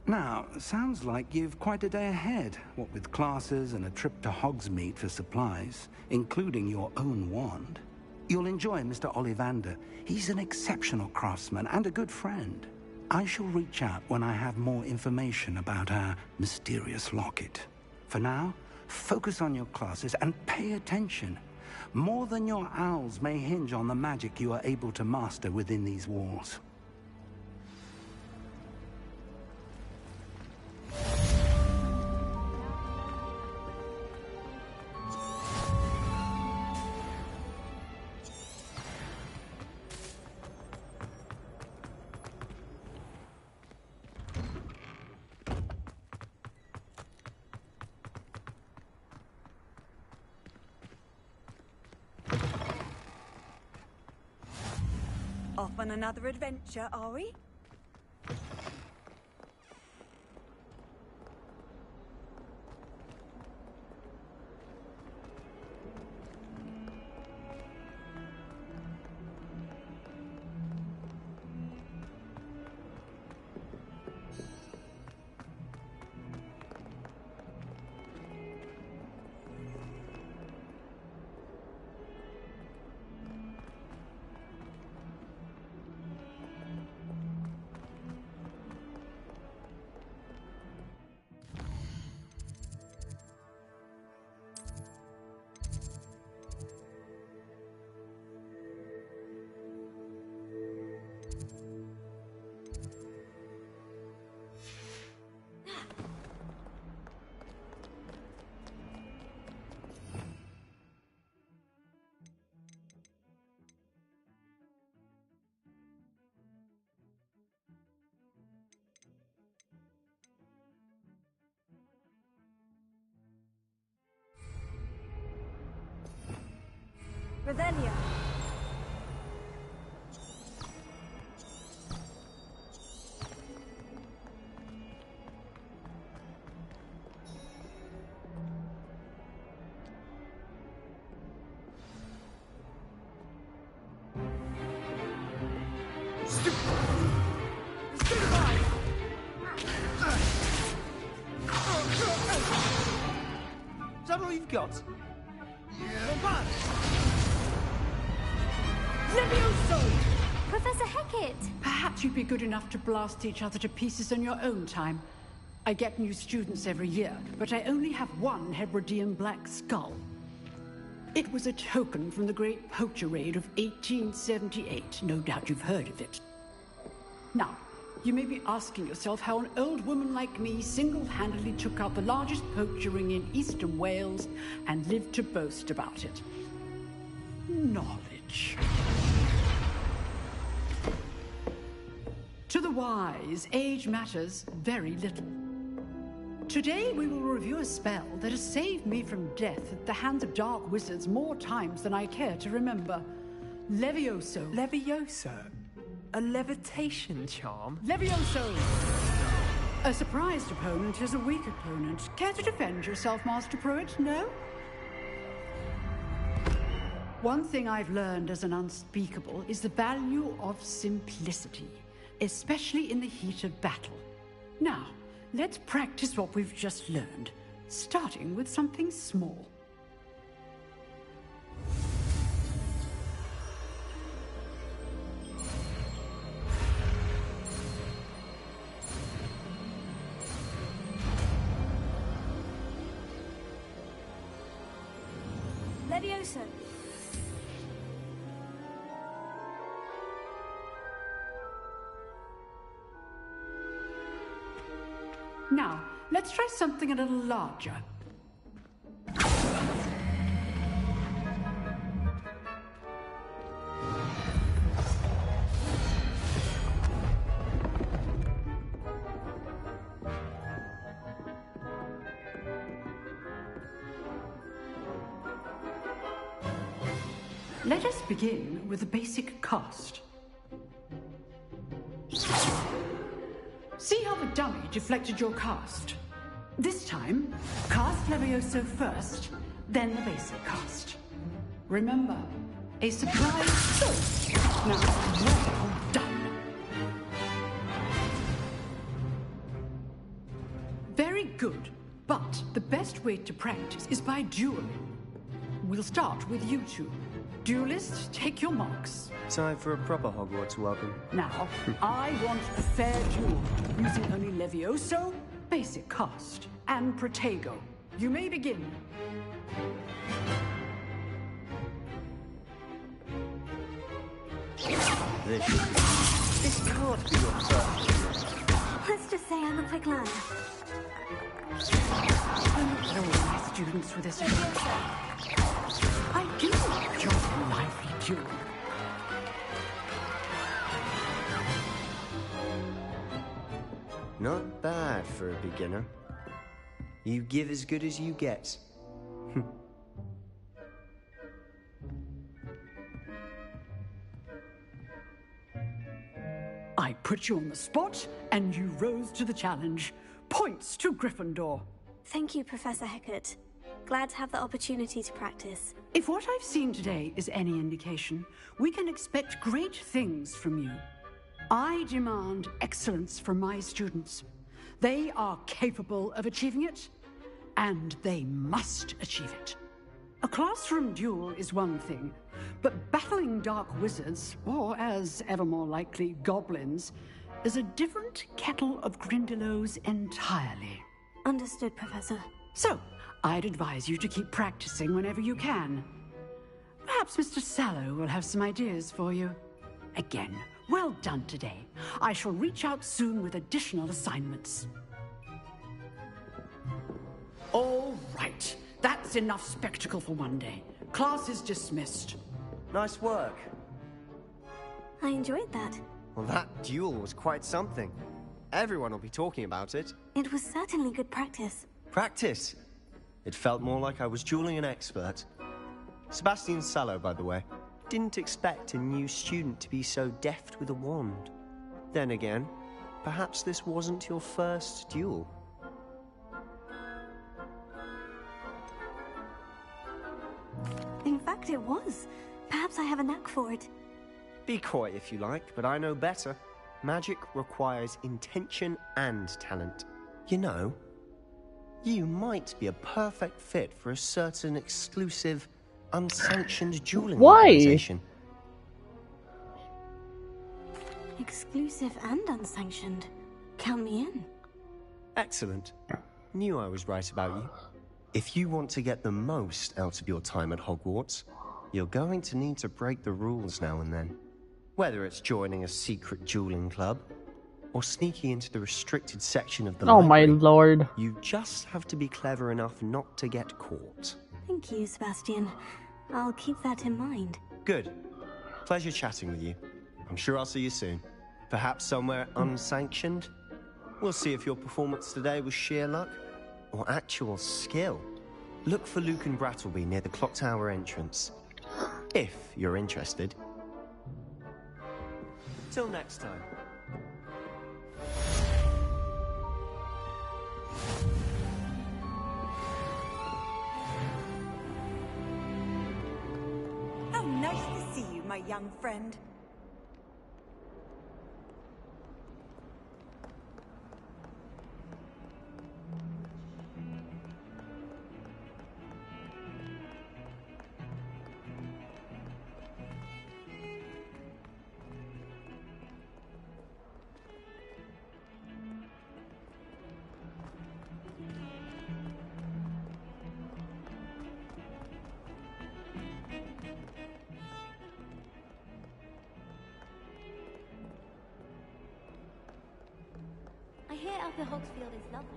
Now, sounds like you've quite a day ahead, what with classes and a trip to Hogsmeade for supplies, including your own wand. You'll enjoy Mr. Ollivander. He's an exceptional craftsman and a good friend. I shall reach out when I have more information about our mysterious locket. For now, focus on your classes and pay attention. More than your owls may hinge on the magic you are able to master within these walls. Off on another adventure, are we? Revelia. Is that all you've got? Professor Hecat! Perhaps you'd be good enough to blast each other to pieces in your own time. I get new students every year, but I only have one Hebridean black skull. It was a token from the Great Poacher Raid of 1878. No doubt you've heard of it. Now, you may be asking yourself how an old woman like me single-handedly took out the largest poacher ring in eastern Wales and lived to boast about it. Knowledge. To the wise, age matters very little. Today we will review a spell that has saved me from death at the hands of dark wizards more times than I care to remember. Levioso. Levioso? A levitation charm? Levioso! A surprised opponent is a weak opponent. Care to defend yourself, Master Pruitt? No? One thing I've learned as an unspeakable is the value of simplicity, especially in the heat of battle. Now, let's practice what we've just learned, starting with something small. Levioso. Now, let's try something a little larger. Let us begin with a basic cast. See how the dummy deflected your cast? This time, cast Levioso first, then the basic cast. Remember, a surprise choice. Now, well done. Very good, but the best way to practice is by dueling. We'll start with you two. Duelists, take your marks. Time for a proper Hogwarts welcome. Now, I want a fair duel, using only Levioso, basic cast, and Protego. You may begin. This can't be your first. Let's just say I'm a quick learner. I'm not throwing my students for this. I do enjoy a lively duel. Not bad for a beginner. You give as good as you get. I put you on the spot, and you rose to the challenge. Points to Gryffindor. Thank you, Professor Hecat. Glad to have the opportunity to practice. If what I've seen today is any indication, we can expect great things from you. I demand excellence from my students. They are capable of achieving it, and they must achieve it. A classroom duel is one thing, but battling dark wizards, or as ever more likely, goblins, is a different kettle of Grindylows entirely. Understood, Professor. So, I'd advise you to keep practicing whenever you can. Perhaps Mr. Sallow will have some ideas for you. Again, well done today. I shall reach out soon with additional assignments. All right. That's enough spectacle for one day. Class is dismissed. Nice work. I enjoyed that. Well, that duel was quite something. Everyone will be talking about it. It was certainly good practice. Practice? It felt more like I was dueling an expert. Sebastian Sallow, by the way. Didn't expect a new student to be so deft with a wand. Then again, perhaps this wasn't your first duel. In fact, it was. Perhaps I have a knack for it. Be coy if you like, but I know better. Magic requires intention and talent. You know, you might be a perfect fit for a certain exclusive, unsanctioned dueling organization. Exclusive and unsanctioned. Count me in. Excellent. Knew I was right about you. If you want to get the most out of your time at Hogwarts, you're going to need to break the rules now and then. Whether it's joining a secret dueling club, or sneaking into the restricted section of the Oh my library. lord. You just have to be clever enough not to get caught. Thank you, Sebastian. I'll keep that in mind. Good. Pleasure chatting with you. I'm sure I'll see you soon. Perhaps somewhere unsanctioned? We'll see if your performance today was sheer luck or actual skill. Look for Luke and Brattleby near the clock tower entrance. If you're interested. Till next time. How nice to see you, my young friend. I hear Upper Hogsfield is lovely.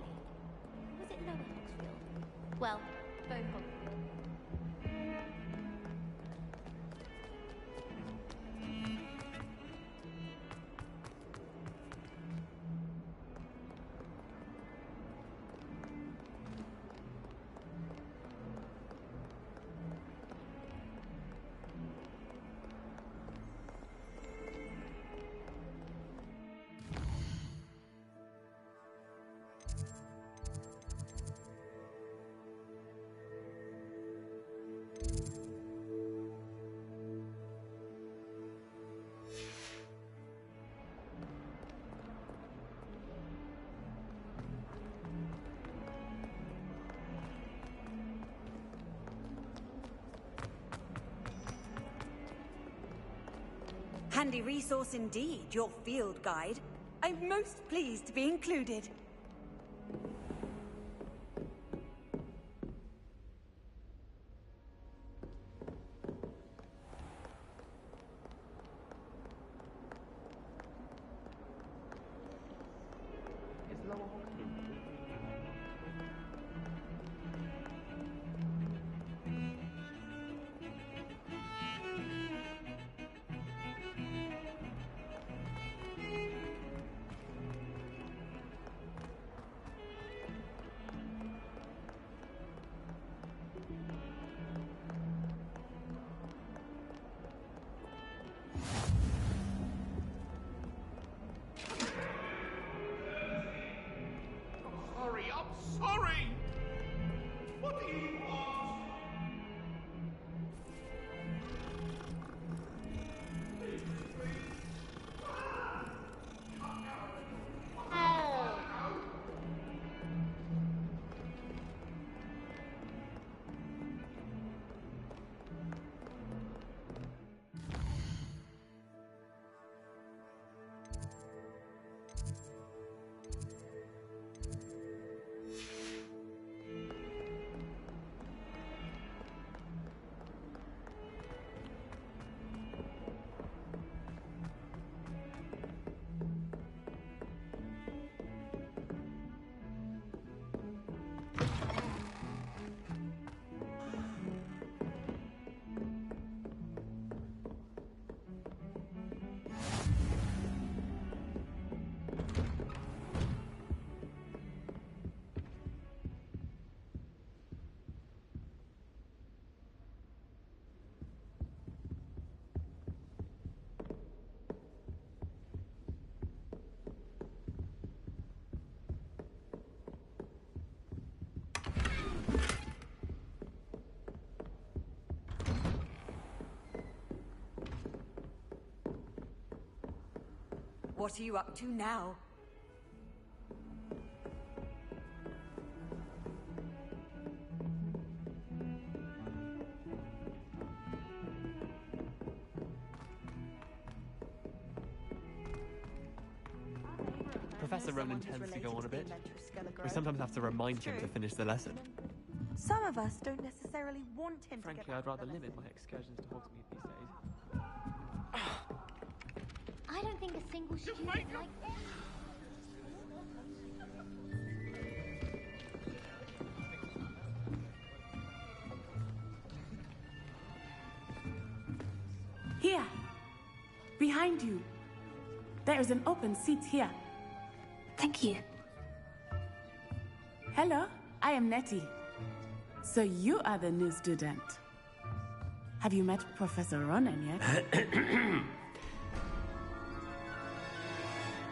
Was it Lower Hogsfield? Well, both Hogsfield. Handy resource indeed, your field guide. I'm most pleased to be included. Sorry! What do you want? What are you up to now? Professor Ronan tends to go on a bit. We sometimes have to remind him to finish the lesson. Some of us don't necessarily want him Frankly, to get I'd rather limit my excursions to Hogsmeade these days. I don't think a single student like... behind you. There is an open seat here. Thank you. Hello, I am Nettie. So you are the new student. Have you met Professor Ronan yet?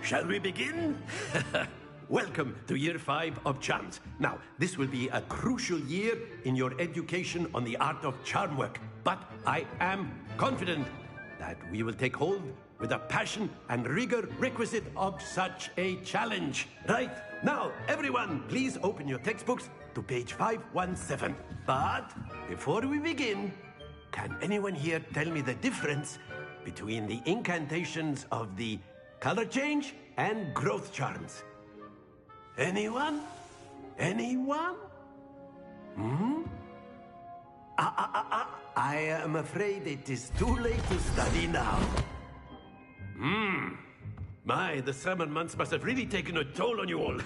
Shall we begin? Welcome to Year 5 of Charms. Now, this will be a crucial year in your education on the art of charm work. But I am confident that we will take hold with the passion and rigor requisite of such a challenge. Right, now, everyone, please open your textbooks to page 517. But before we begin, can anyone here tell me the difference between the incantations of the color change and growth charms? Anyone? Anyone? I am afraid it is too late to study now. My, the summer months must have really taken a toll on you all.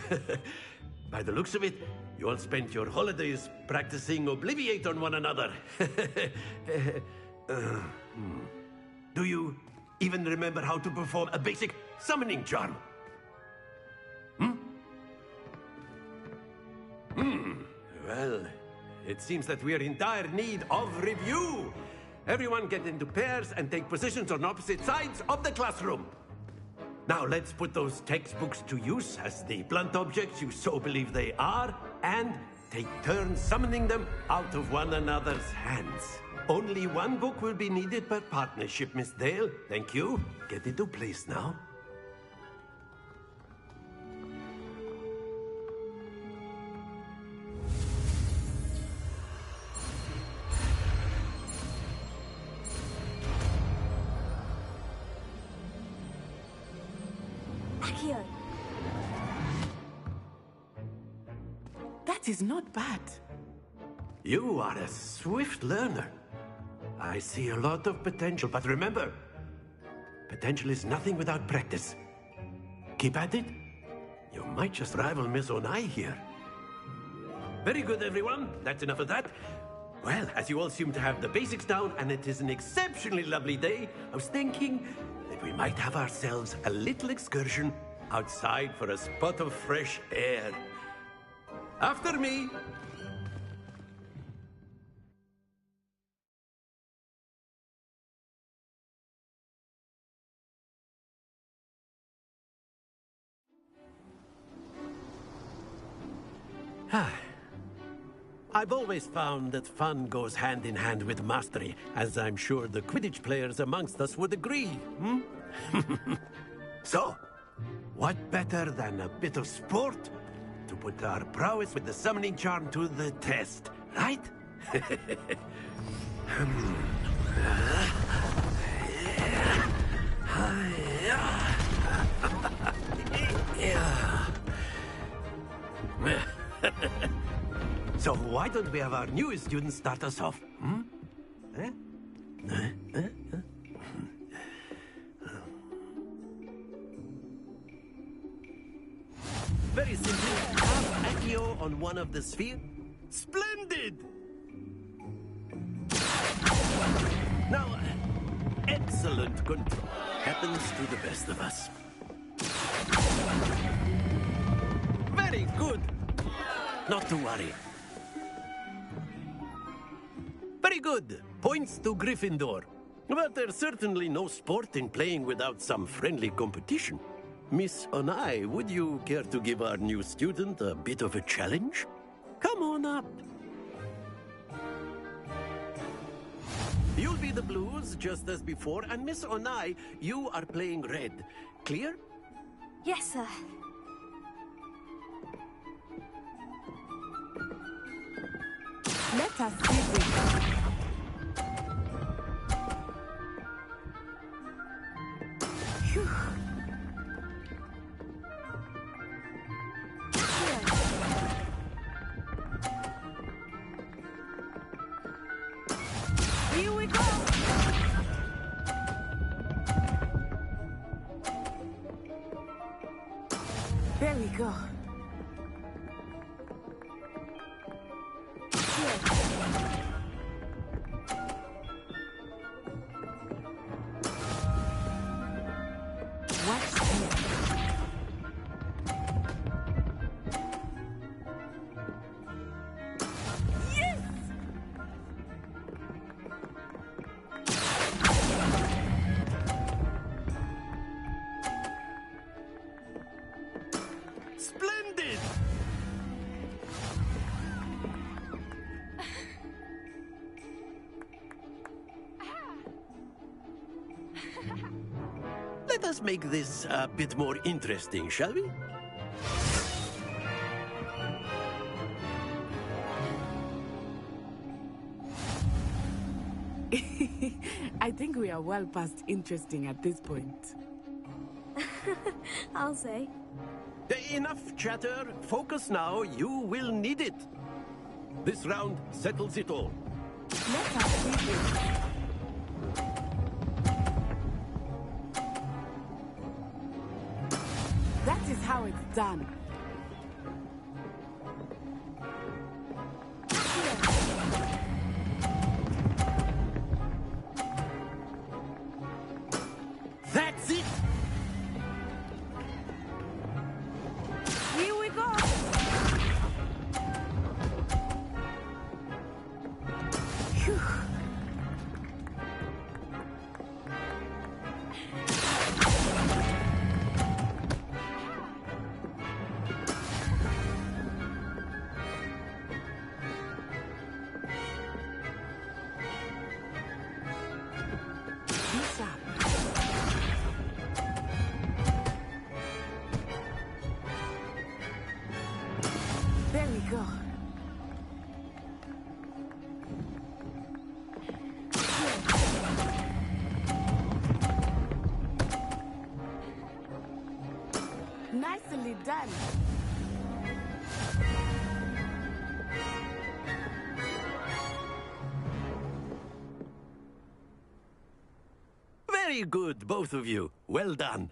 By the looks of it, you all spent your holidays practicing Obliviate on one another. Do you even remember how to perform a basic summoning charm? Well, it seems that we are in dire need of review. Everyone get into pairs and take positions on opposite sides of the classroom. Now let's put those textbooks to use as the blunt objects you so believe they are, and take turns summoning them out of one another's hands. Only one book will be needed per partnership, Miss Dale. Thank you. Get into place now. Accio. That is not bad. You are a swift learner. I see a lot of potential, but remember, potential is nothing without practice. Keep at it. You might just rival Miss Onai here. Very good, everyone. That's enough of that. Well, as you all seem to have the basics down, and it is an exceptionally lovely day, I was thinking that we might have ourselves a little excursion outside for a spot of fresh air. After me. I've always found that fun goes hand in hand with mastery, as I'm sure the Quidditch players amongst us would agree. So, what better than a bit of sport to put our prowess with the summoning charm to the test, right? So why don't we have our newest student start us off? Very simple. Have Accio on one of the spheres. Splendid! Now, excellent control. Happens to the best of us. Very good. Not to worry. Very good. Points to Gryffindor. But there's certainly no sport in playing without some friendly competition. Miss Onai, would you care to give our new student a bit of a challenge? Come on up. You'll be the blues, just as before, and Miss Onai, you are playing red. Clear? Yes, sir. Let us see this. Phew. Here we go! There we go. Let's make this a bit more interesting, shall we? I think we are well past interesting at this point. I'll say. Enough chatter. Focus now. You will need it. This round settles it all. That is how it's done. That's it! Here we go! Phew. There we go. Nicely done. Very good, both of you. Well done.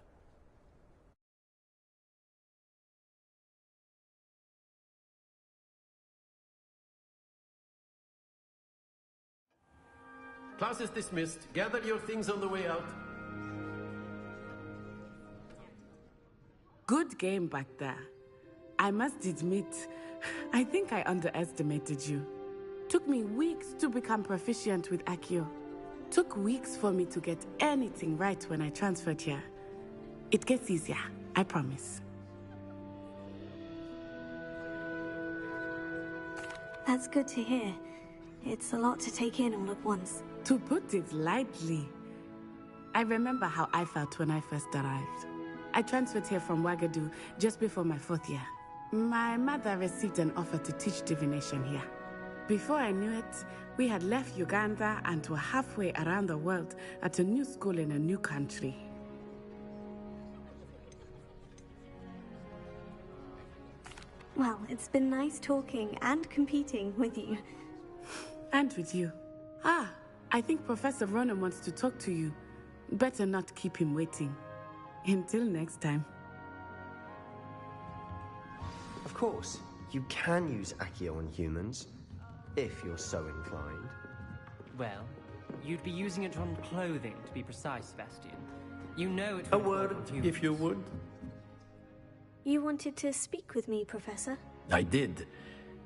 Class is dismissed. Gather your things on the way out. Good game back there. I must admit, I think I underestimated you. Took me weeks to become proficient with Accio. Took weeks for me to get anything right when I transferred here. It gets easier, I promise. That's good to hear. It's a lot to take in all at once. To put it lightly, I remember how I felt when I first arrived. I transferred here from Ouagadougou just before my 4th year. My mother received an offer to teach divination here. Before I knew it, we had left Uganda and were halfway around the world at a new school in a new country. Well, it's been nice talking and competing with you. And with you. Ah, I think Professor Ronan wants to talk to you. Better not keep him waiting. Until next time. Of course, you can use Accio on humans, if you're so inclined. Well, you'd be using it on clothing, to be precise, Sebastian. You know it. A word, if you would. You wanted to speak with me, Professor? I did.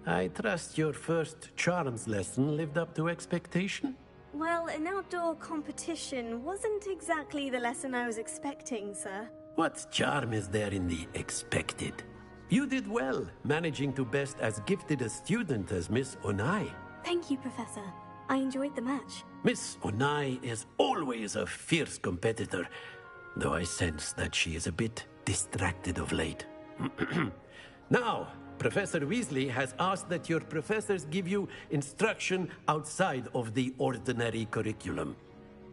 I trust your first charms lesson lived up to expectation? Well, an outdoor competition wasn't exactly the lesson I was expecting, sir. What charm is there in the expected? You did well, managing to best as gifted a student as Miss Onai. Thank you, Professor. I enjoyed the match. Miss Onai is always a fierce competitor, though I sense that she is a bit distracted of late. Now, Professor Weasley has asked that your professors give you instruction outside of the ordinary curriculum.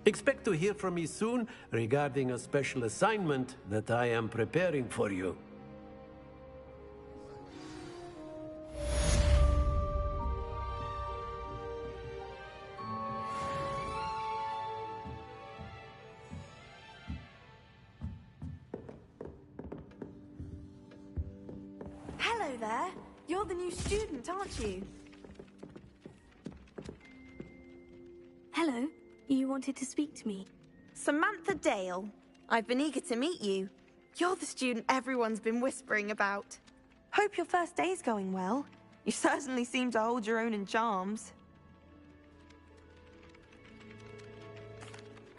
Expect to hear from me soon regarding a special assignment that I am preparing for you. Hello there. You're the new student, aren't you? Hello. You wanted to speak to me? Samantha Dale. I've been eager to meet you. You're the student everyone's been whispering about. Hope your first day's going well. You certainly seem to hold your own in charms.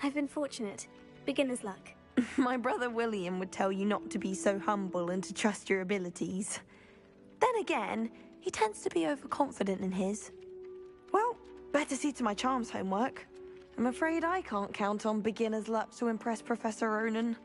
I've been fortunate. Beginner's luck. My brother William would tell you not to be so humble and to trust your abilities. Then again, he tends to be overconfident in his. Well, better see to my charms homework. I'm afraid I can't count on beginner's luck to impress Professor Ronan.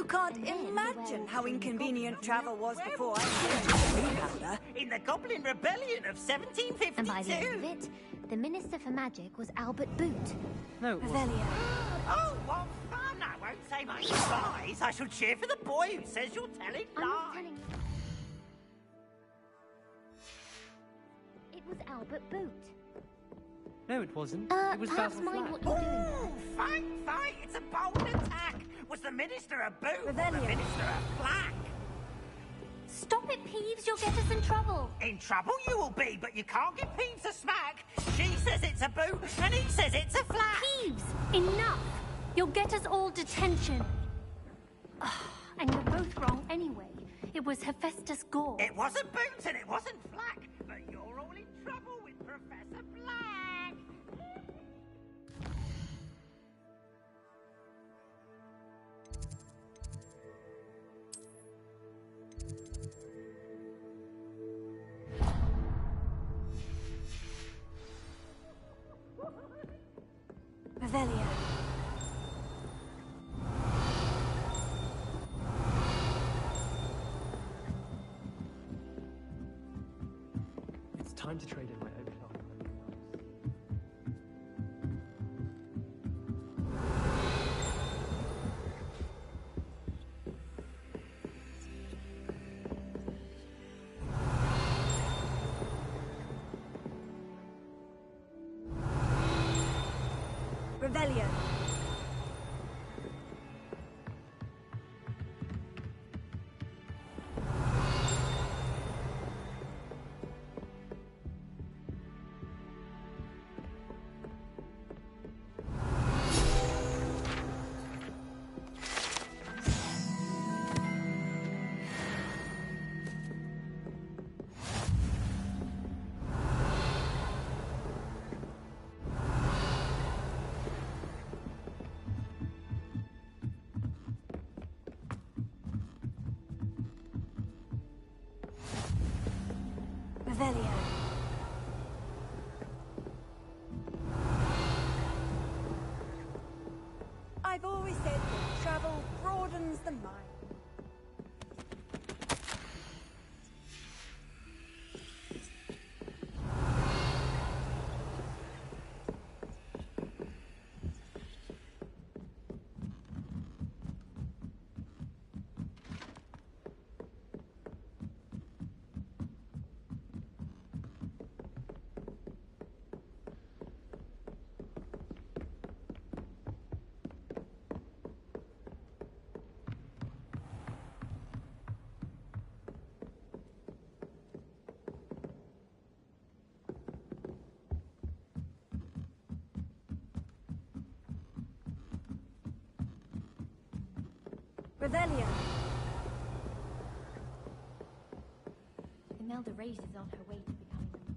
can't imagine how inconvenient travel was before I invented powder. In the Goblin Rebellion of 1752. And by the end of it, the Minister for Magic was Albert Boot. No, it wasn't. Oh, what fun! I won't say my goodbyes. I shall cheer for the boy who says you're telling I'm not lies. telling you. It was Albert Boot. No, it wasn't. It was Perhaps Basil mind Flack. what you're doing. Ooh, fight! It's a bold attack. Was the Minister a boot or the Rebellion. Minister a flack? Stop it, Peeves. You'll get us in trouble. In trouble you will be, but you can't give Peeves a smack. She says it's a boot, and he says it's a flack. Peeves, enough. You'll get us all detention. And you're both wrong anyway. It was Hephaestus Gore. It wasn't boot and it wasn't flack, but you're all in trouble with Professor Black. Revelio. It's time to trade in my overclock. Revelio. Revelio. I've always said that travel broadens the mind. Revelio. Imelda Reyes is on her way to becoming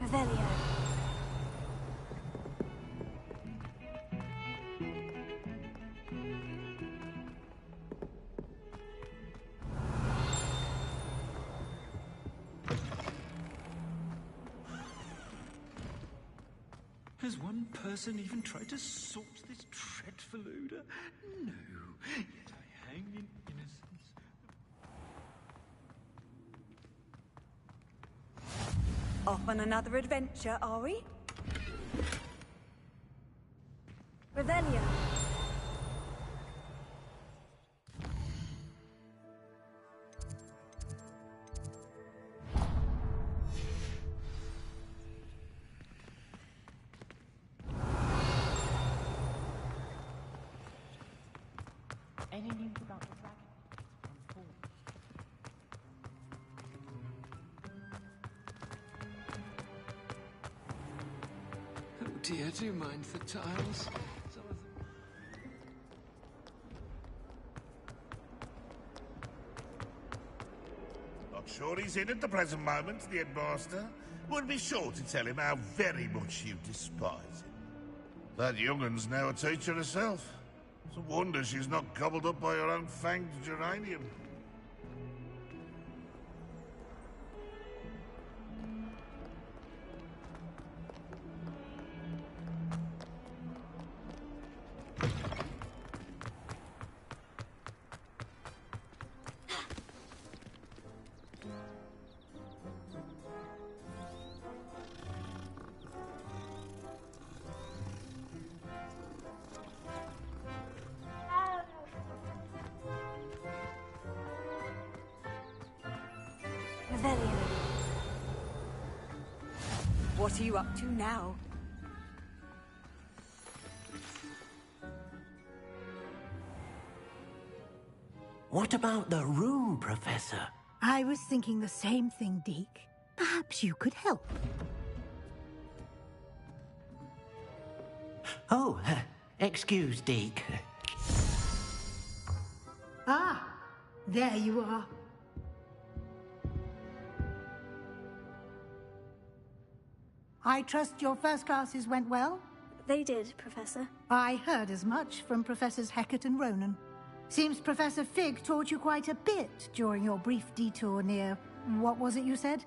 Revelio. Has one person even tried to sort this dreadful odor? No, yet I hang in innocence. Off on another adventure, are we? Revelio. Any news about the dragon? Oh dear, do mind the tiles. Some of them. sure he's in at the present moment, the headmaster. Would be sure to tell him how very much you despise him. That young'un's now a teacher herself. It's a wonder she's not gobbled up by her own fanged geranium. What are you up to now? What about the room, Professor? I was thinking the same thing, Deke. Perhaps you could help. Oh, excuse, Deke. Ah, there you are. I trust your first classes went well? They did, Professor. I heard as much from Professors Hecat and Ronan. Seems Professor Fig taught you quite a bit during your brief detour near... what was it you said?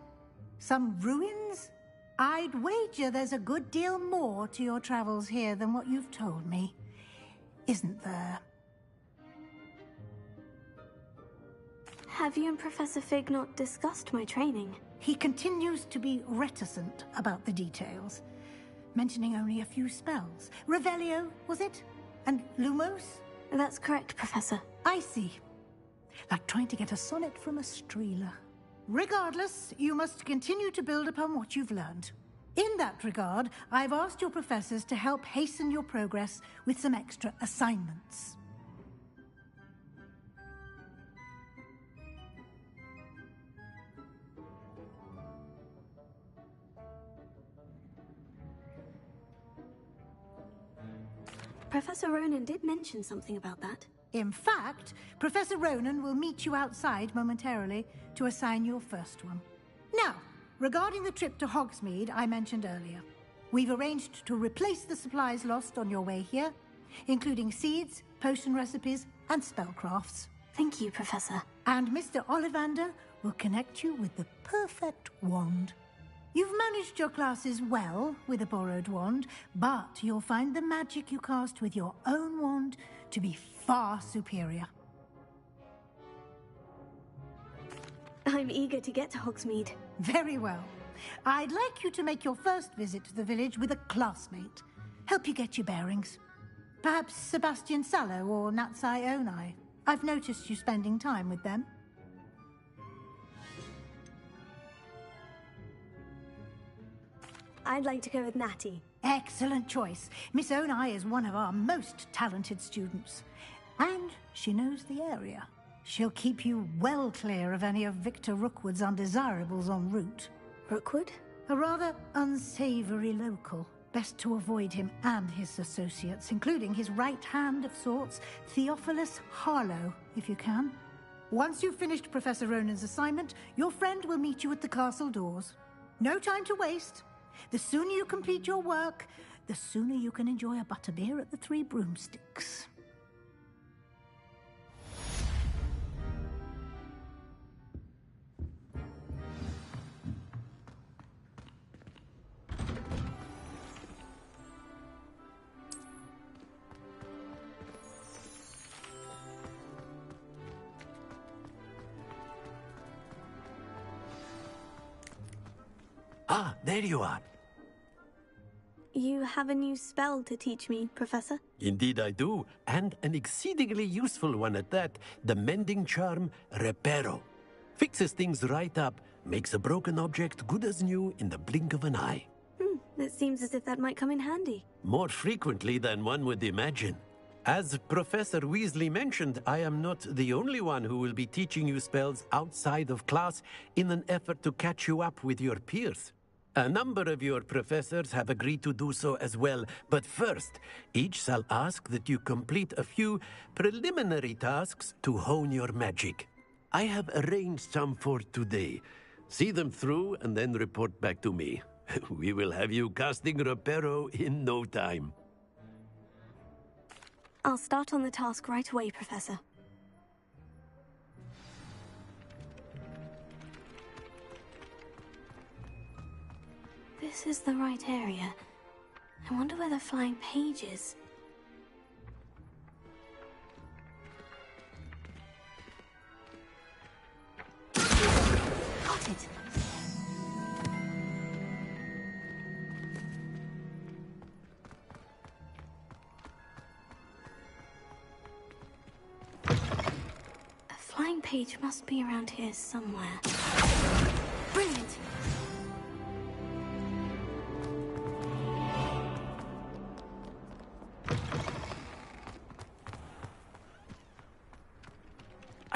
Some ruins? I'd wager there's a good deal more to your travels here than what you've told me. Isn't there? Have you and Professor Fig not discussed my training? He continues to be reticent about the details, mentioning only a few spells. Revelio, was it? And Lumos? That's correct, Professor. I see. Like trying to get a sonnet from a streeler. Regardless, you must continue to build upon what you've learned. In that regard, I've asked your professors to help hasten your progress with some extra assignments. Professor Ronan did mention something about that. In fact, Professor Ronan will meet you outside momentarily to assign your first one. Now, regarding the trip to Hogsmeade I mentioned earlier, we've arranged to replace the supplies lost on your way here, including seeds, potion recipes, and spellcrafts. Thank you, Professor. And Mr. Ollivander will connect you with the perfect wand. You've managed your classes well with a borrowed wand, but you'll find the magic you cast with your own wand to be far superior. I'm eager to get to Hogsmeade. Very well. I'd like you to make your first visit to the village with a classmate. Help you get your bearings. Perhaps Sebastian Sallow or Natsai Onai. I've noticed you spending time with them. I'd like to go with Natty. Excellent choice. Miss Onai is one of our most talented students. And she knows the area. She'll keep you well clear of any of Victor Rookwood's undesirables en route. Rookwood? A rather unsavory local. Best to avoid him and his associates, including his right hand of sorts, Theophilus Harlow, if you can. Once you've finished Professor Ronan's assignment, your friend will meet you at the castle doors. No time to waste. The sooner you complete your work, the sooner you can enjoy a butterbeer at the Three Broomsticks. Ah, there you are. You have a new spell to teach me, Professor? Indeed I do, and an exceedingly useful one at that. The mending charm, Reparo. Fixes things right up, makes a broken object good as new in the blink of an eye. It seems as if that might come in handy. More frequently than one would imagine. As Professor Weasley mentioned, I am not the only one who will be teaching you spells outside of class in an effort to catch you up with your peers. A number of your professors have agreed to do so as well, but first, each shall ask that you complete a few preliminary tasks to hone your magic. I have arranged some for today. See them through and then report back to me. We will have you casting Reparo in no time. I'll start on the task right away, Professor. This is the right area. I wonder where the flying page is. Got it. A flying page must be around here somewhere. Brilliant!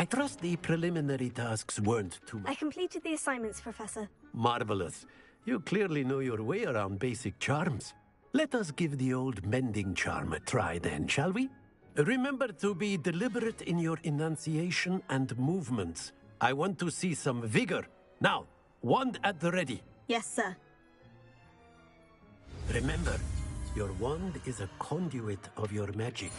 I trust the preliminary tasks weren't too I much. completed the assignments, Professor. Marvelous. You clearly know your way around basic charms. Let us give the old mending charm a try then, shall we? Remember to be deliberate in your enunciation and movements. I want to see some vigor. Now, wand at the ready. Yes, sir. Remember, your wand is a conduit of your magic.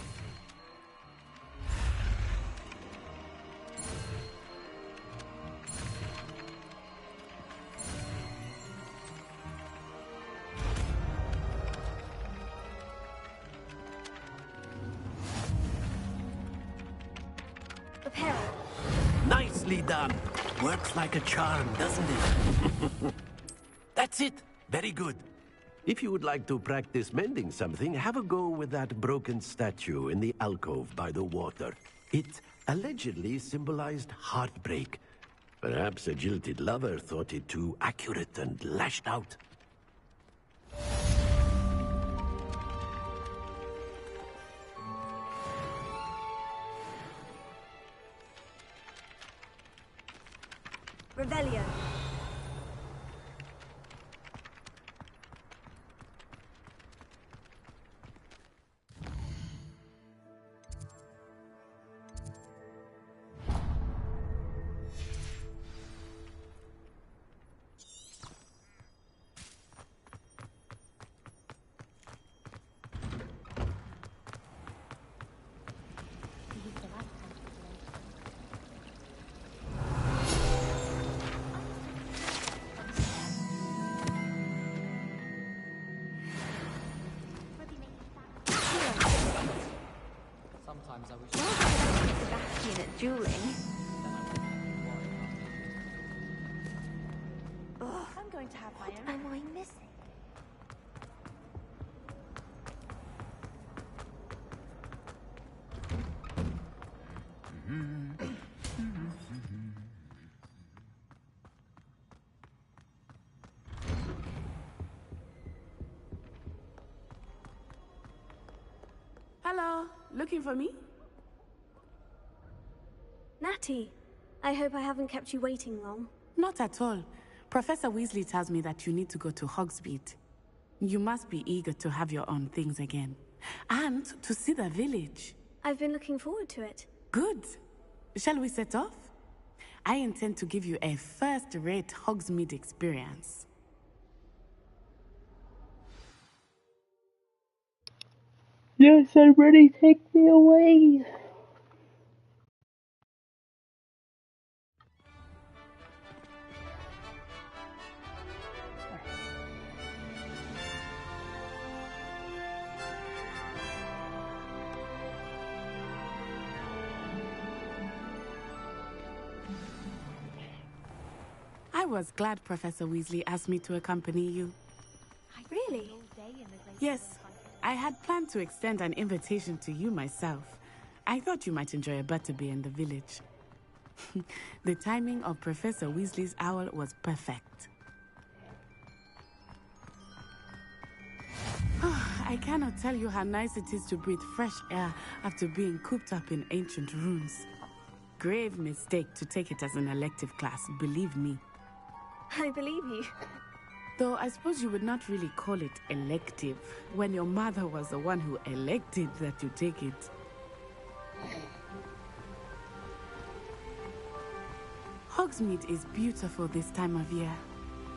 Nicely done. Works like a charm, doesn't it? That's it. Very good. If you would like to practice mending something, have a go with that broken statue in the alcove by the water. It allegedly symbolized heartbreak. Perhaps a jilted lover thought it too accurate and lashed out. Revelio. Sometimes I wish. Sebastian at dueling. Ugh, I'm going to have my own. Am I missing? Hello, looking for me? Natty, I hope I haven't kept you waiting long. Not at all. Professor Weasley tells me that you need to go to Hogsmeade. You must be eager to have your own things again. And to see the village. I've been looking forward to it. Good. Shall we set off? I intend to give you a first-rate Hogsmeade experience. Yes, I'm ready. Take me away. I was glad Professor Weasley asked me to accompany you. Really? Yes, I had planned to extend an invitation to you myself. I thought you might enjoy a butterbeer in the village. The timing of Professor Weasley's owl was perfect. I cannot tell you how nice it is to breathe fresh air after being cooped up in ancient ruins. Grave mistake to take it as an elective class, believe me. I believe you. Though I suppose you would not really call it elective when your mother was the one who elected that you take it. Hogsmeade is beautiful this time of year.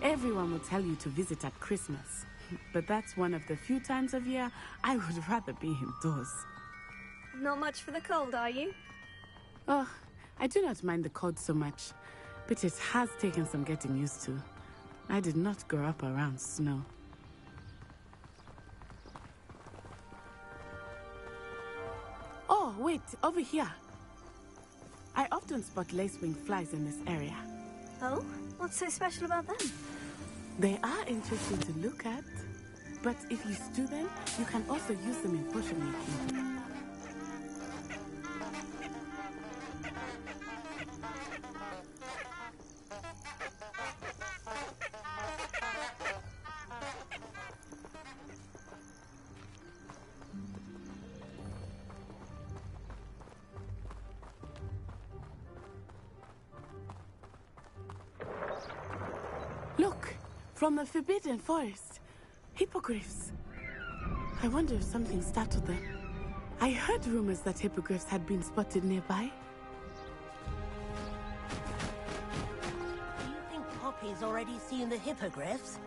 Everyone will tell you to visit at Christmas. But that's one of the few times of year I would rather be indoors. Not much for the cold, are you? Oh, I do not mind the cold so much, but it has taken some getting used to. I did not grow up around snow. Oh, wait, over here. I often spot lacewing flies in this area. Oh? What's so special about them? They are interesting to look at, but if you stew them, you can also use them in potion making. Look, from the Forbidden Forest. Hippogriffs. I wonder if something startled them. I heard rumors that hippogriffs had been spotted nearby. Do you think Poppy's already seen the hippogriffs?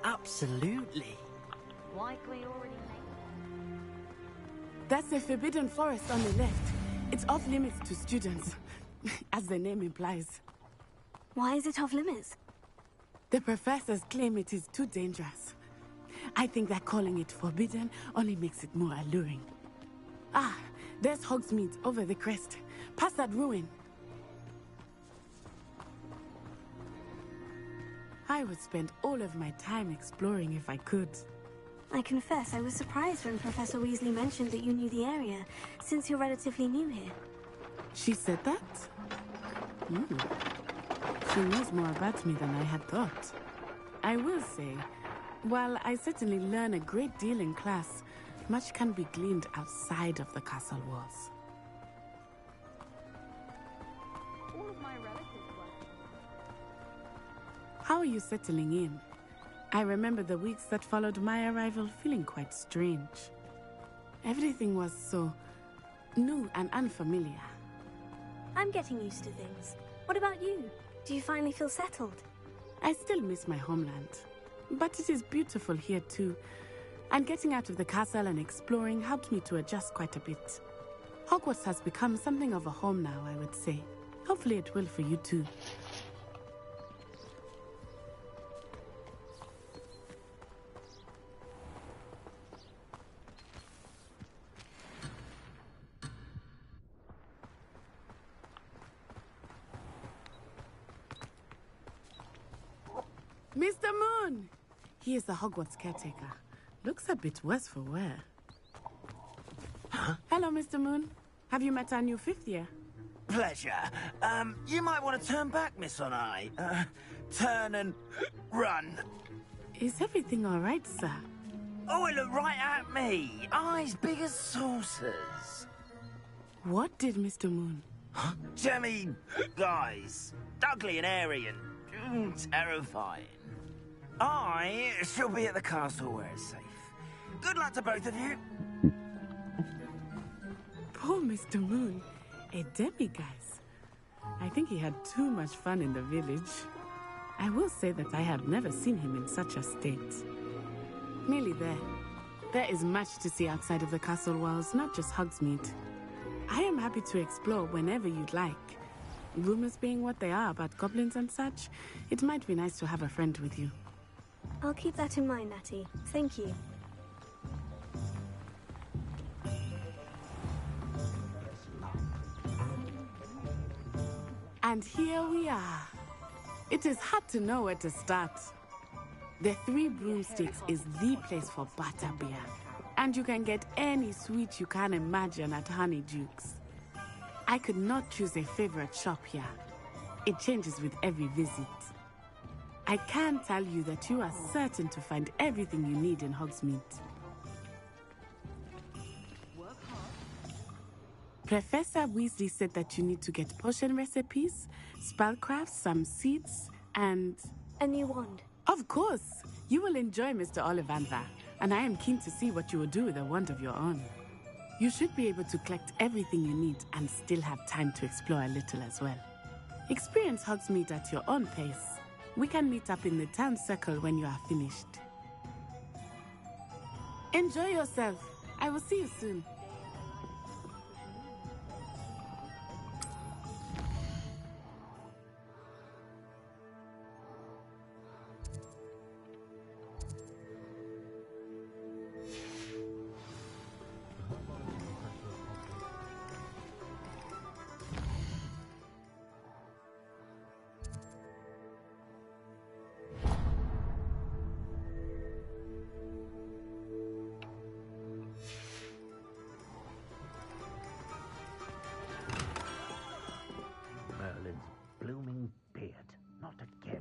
Absolutely. Like we already made. That's the Forbidden Forest on the left. It's off limits to students, as the name implies. Why is it off limits? The professors claim it is too dangerous. I think that calling it forbidden only makes it more alluring. Ah, there's Hogsmeade over the crest. Past that ruin. I would spend all of my time exploring if I could. I confess I was surprised when Professor Weasley mentioned that you knew the area, since you're relatively new here. She said that? She knows more about me than I had thought. I will say, while I certainly learn a great deal in class, much can be gleaned outside of the castle walls. All of my relatives were. How are you settling in? I remember the weeks that followed my arrival feeling quite strange. Everything was so new and unfamiliar. I'm getting used to things. What about you? Do you finally feel settled? I still miss my homeland, but it is beautiful here too. And getting out of the castle and exploring helped me to adjust quite a bit. Hogwarts has become something of a home now, I would say. Hopefully it will for you too. Mr. Moon! He is the Hogwarts caretaker. Looks a bit worse for wear. Huh? Hello, Mr. Moon. Have you met our new fifth year? Pleasure. You might want to turn back, Miss Onai. Turn and run. Is everything all right, sir? Oh, it looked right at me. Eyes big as saucers. What did Mr. Moon? Jemmy guys. Ugly and airy and terrifying. I shall be at the castle where it's safe. Good luck to both of you. Poor Mr. Moon. A demiguise. I think he had too much fun in the village. I will say that I have never seen him in such a state. Nearly there. There is much to see outside of the castle walls, not just Hogsmeade. I am happy to explore whenever you'd like. Rumors being what they are about goblins and such, it might be nice to have a friend with you. I'll keep that in mind, Natty. Thank you. And here we are. It is hard to know where to start. The Three Broomsticks is the place for butterbeer. And you can get any sweet you can imagine at Honeydukes. I could not choose a favorite shop here. It changes with every visit. I can tell you that you are certain to find everything you need in Hogsmeade. Professor Weasley said that you need to get potion recipes, spellcrafts, some seeds, and... a new wand. Of course! You will enjoy Mr. Ollivander, and I am keen to see what you will do with a wand of your own. You should be able to collect everything you need and still have time to explore a little as well. Experience Hogsmeade at your own pace. We can meet up in the town circle when you are finished. Enjoy yourself. I will see you soon. Merlin's blooming beard. Not again.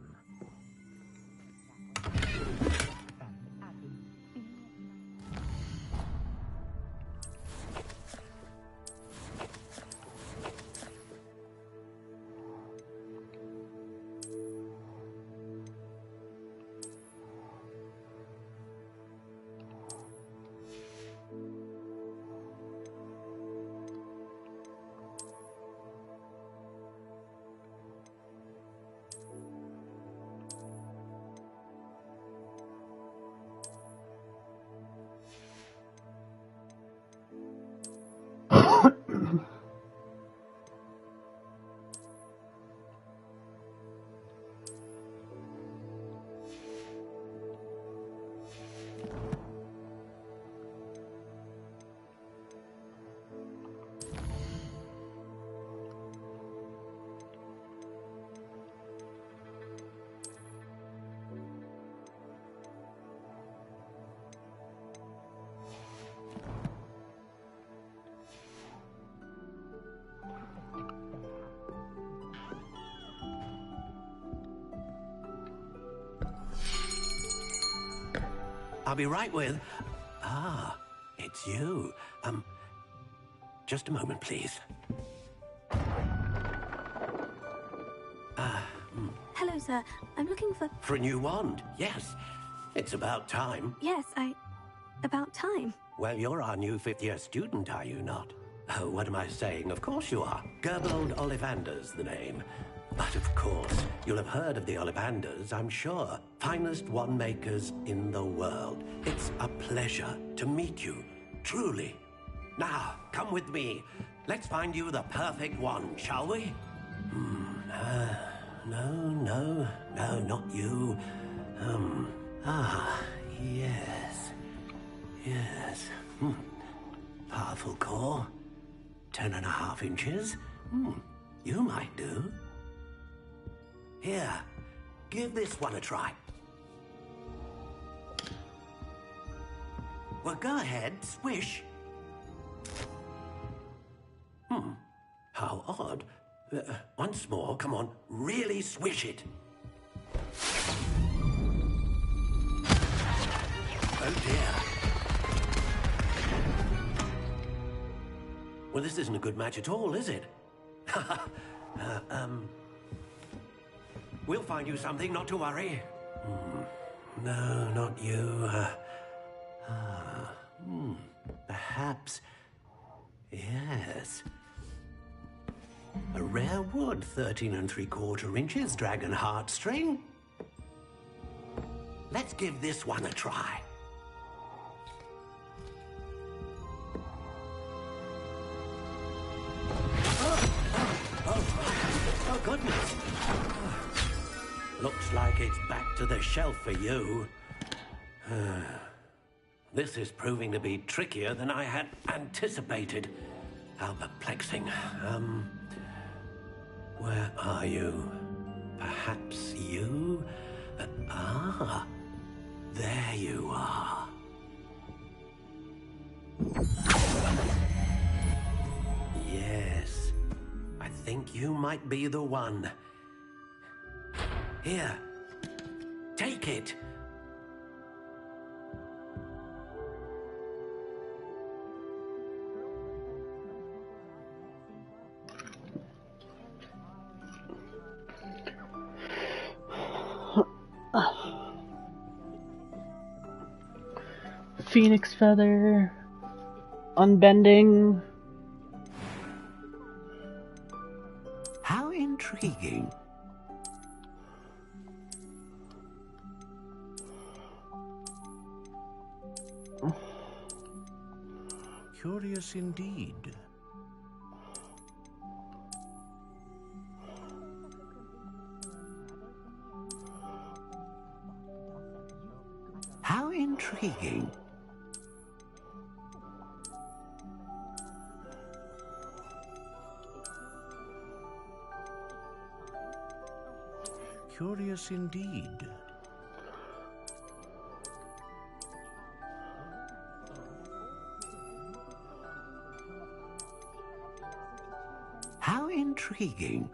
I'll be right with... Ah, it's you. Just a moment, please. Hello, sir. I'm looking for... For a new wand, yes. It's about time. Yes, about time. Well, you're our new fifth-year student, are you not? Oh, what am I saying? Of course you are. Gerbold Ollivander's the name. But of course, you'll have heard of the Ollivanders, I'm sure. Finest wand makers in the world. It's a pleasure to meet you, truly. Now, come with me. Let's find you the perfect wand, shall we? No, not you. Yes. Powerful core. 10.5 inches. You might do. Here, give this one a try. Well, go ahead, swish. How odd. Once more, come on, really swish it. Oh dear. Well, this isn't a good match at all, is it? We'll find you something, not to worry. No, not you. Perhaps... Yes. A rare wood, 13 3/4 inches, dragon heartstring. Let's give this one a try. Oh, goodness. Looks like it's back to the shelf for you. This is proving to be trickier than I had anticipated. How perplexing. Where are you? Perhaps you? There you are. Yes, I think you might be the one. Here, take it. Phoenix feather, unbending. How intriguing. intriguing. Curious indeed. How intriguing. Curious indeed. How intriguing.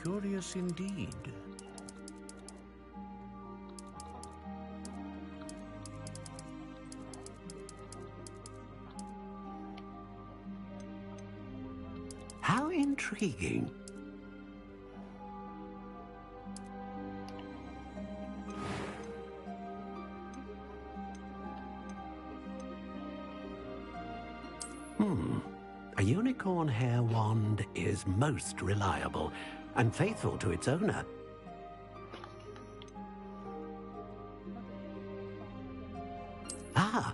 Curious indeed. How intriguing. A unicorn hair wand is most reliable and faithful to its owner. Ah,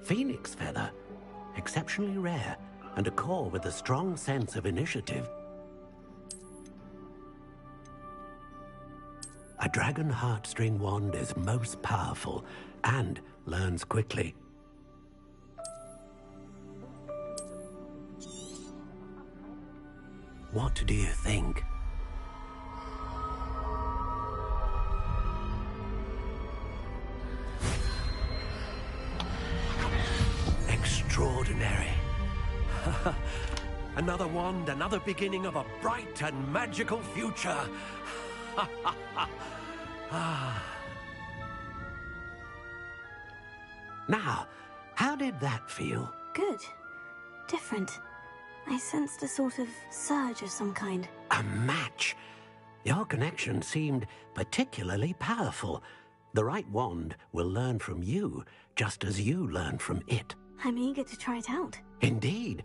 phoenix feather. Exceptionally rare, and a core with a strong sense of initiative. A dragon heartstring wand is most powerful and learns quickly. What do you think? Extraordinary. Another wand, another beginning of a bright and magical future. Now, how did that feel? Good. Different. I sensed a sort of surge of some kind. A match. Your connection seemed particularly powerful. The right wand will learn from you, just as you learn from it. I'm eager to try it out. Indeed.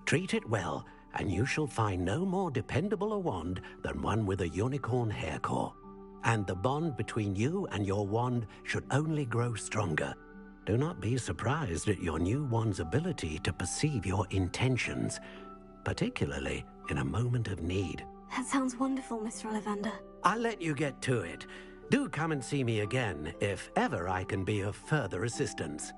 Treat it well, and you shall find no more dependable a wand than one with a unicorn hair core. And the bond between you and your wand should only grow stronger. Do not be surprised at your new wand's ability to perceive your intentions, particularly in a moment of need. That sounds wonderful, Mr. Ollivander. I'll let you get to it. Do come and see me again if ever I can be of further assistance.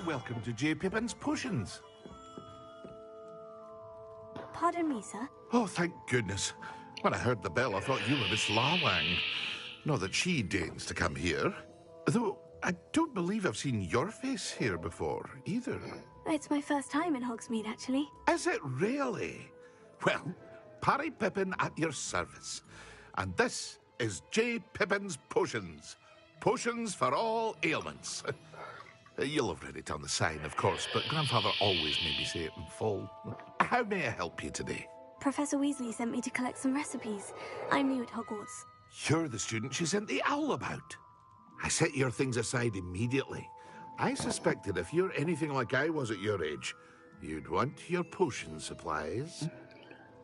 Welcome to J. Pippin's Potions. Pardon me, sir. Oh, thank goodness. When I heard the bell, I thought you were Miss Lawang. Not that she deigns to come here. Though, I don't believe I've seen your face here before, either. It's my first time in Hogsmeade, actually. Is it really? Well, Parry Pippin at your service. And this is J. Pippin's Potions. Potions for all ailments. You'll have read it on the sign, of course, but Grandfather always made me say it in full. How may I help you today? Professor Weasley sent me to collect some recipes. I'm new at Hogwarts. You're the student she sent the owl about. I set your things aside immediately. I suspected if you're anything like I was at your age, you'd want your potion supplies.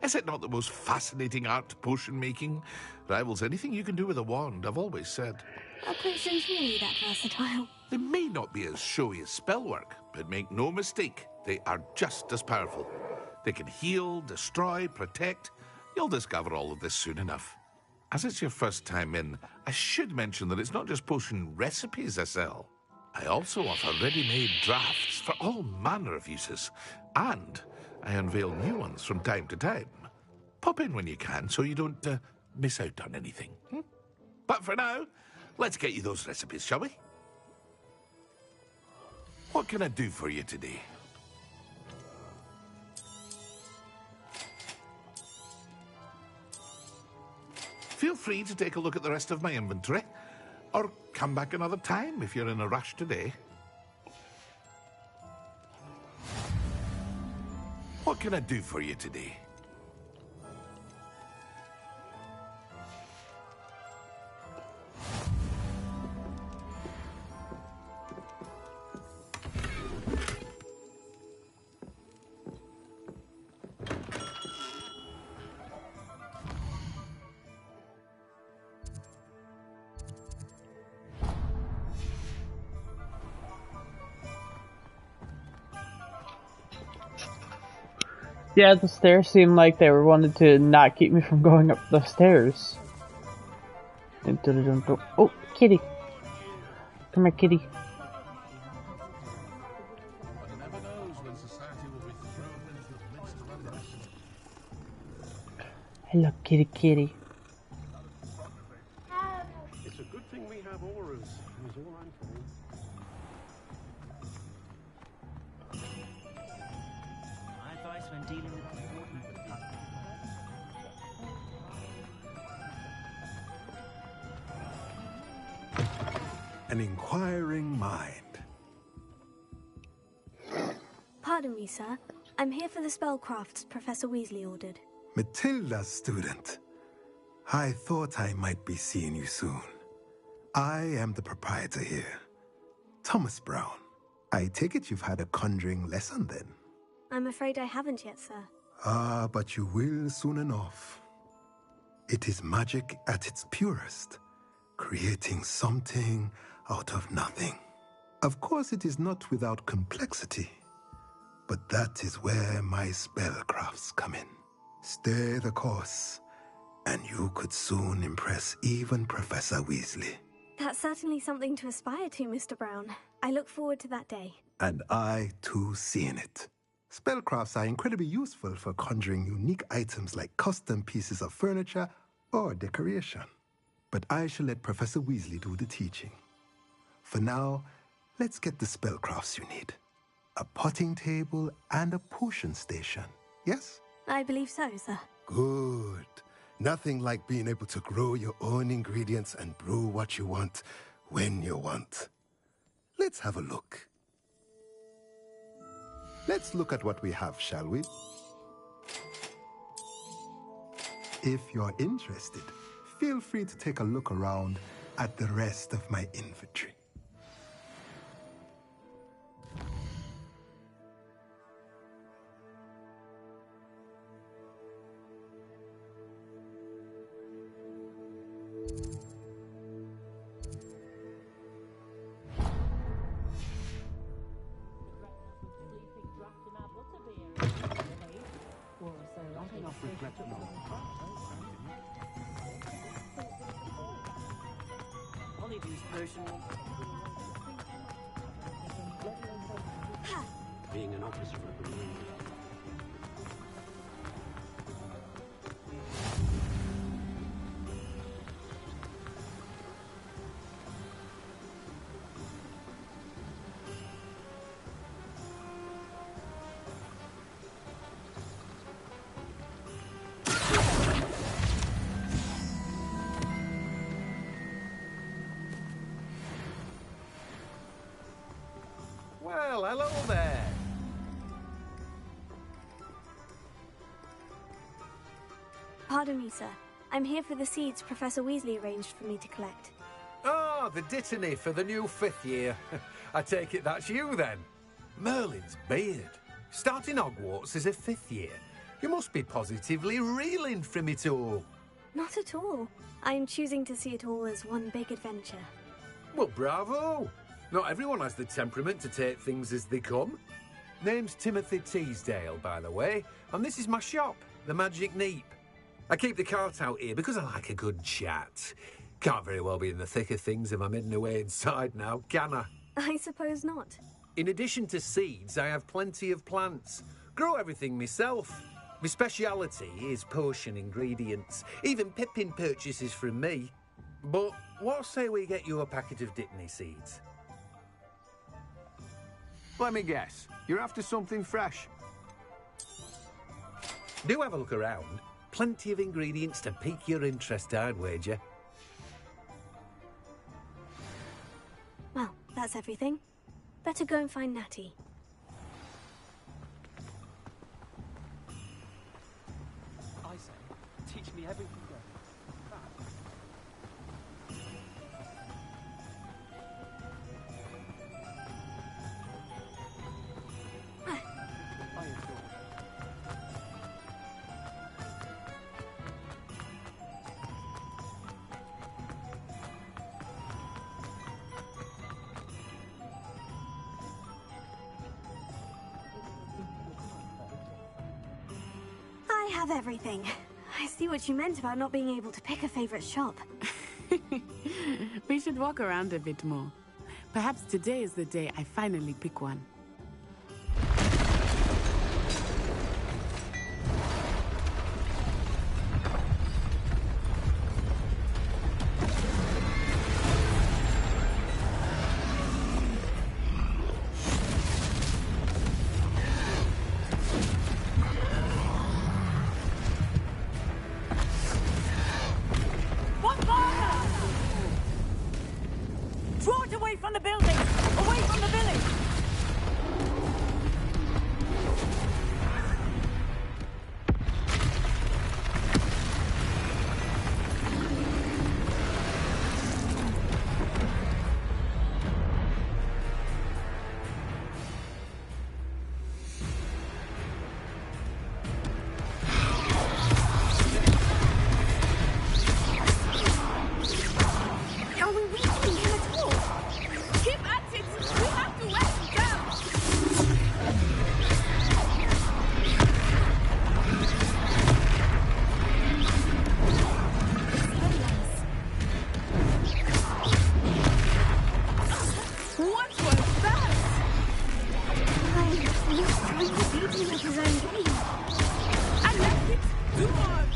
Is it not the most fascinating art, potion making? Rivals anything you can do with a wand, I've always said. Are potions really that versatile? They may not be as showy as spellwork, but make no mistake, they are just as powerful. They can heal, destroy, protect. You'll discover all of this soon enough. As it's your first time in, I should mention that it's not just potion recipes I sell. I also offer ready-made drafts for all manner of uses, and I unveil new ones from time to time. Pop in when you can so you don't miss out on anything. But for now, let's get you those recipes, shall we? What can I do for you today? Feel free to take a look at the rest of my inventory, or come back another time if you're in a rush today. What can I do for you today? Yeah, the stairs seemed like they were wanted to not keep me from going up the stairs. Oh, kitty. Come here, kitty. Hello, kitty, kitty. It's a good thing we have auras, is all I'm saying. My advice when dealing with important An inquiring mind. Pardon me, sir. I'm here for the spellcrafts Professor Weasley ordered. Matilda's student. I thought I might be seeing you soon. I am the proprietor here, Thomas Brown. I take it you've had a conjuring lesson then? I'm afraid I haven't yet, sir. Ah, but you will soon enough. It is magic at its purest, creating something out of nothing. Of course, it is not without complexity, but that is where my spellcrafts come in. Stay the course, and you could soon impress even Professor Weasley. That's certainly something to aspire to, Mr. Brown. I look forward to that day. And I, too, seeing it. Spellcrafts are incredibly useful for conjuring unique items like custom pieces of furniture or decoration. But I shall let Professor Weasley do the teaching. For now, let's get the spellcrafts you need. A potting table and a potion station, yes? I believe so, sir. Good. Nothing like being able to grow your own ingredients and brew what you want when you want. Let's have a look. Let's look at what we have, shall we? If you're interested, feel free to take a look around at the rest of my inventory. Being an officer of the Marine. Well, hello there. Pardon me, sir. I'm here for the seeds Professor Weasley arranged for me to collect. Oh, the dittany for the new 5th year. I take it that's you then. Merlin's beard. Starting Hogwarts as a 5th year. You must be positively reeling from it all. Not at all. I'm choosing to see it all as one big adventure. Well, bravo! Not everyone has the temperament to take things as they come. Name's Timothy Teasdale, by the way, and this is my shop, the Magic Neep. I keep the cart out here because I like a good chat. Can't very well be in the thick of things if I'm hidden away inside now, can I? I suppose not. In addition to seeds, I have plenty of plants. Grow everything myself. My speciality is potion ingredients. Even Pippin purchases from me. But what say we get you a packet of Dittany seeds? Let me guess. You're after something fresh. Do have a look around. Plenty of ingredients to pique your interest, I'd wager. Well, that's everything. Better go and find Natty. I say, teach me everything. I have everything. I see what you meant about not being able to pick a favorite shop. We should walk around a bit more. Perhaps today is the day I finally pick one. Draw it away from the building! Away from the village! Are we weakening him at all? Keep at it! We have to wear him down! What was that? He was trying to beat him at his own game. I left it too hard!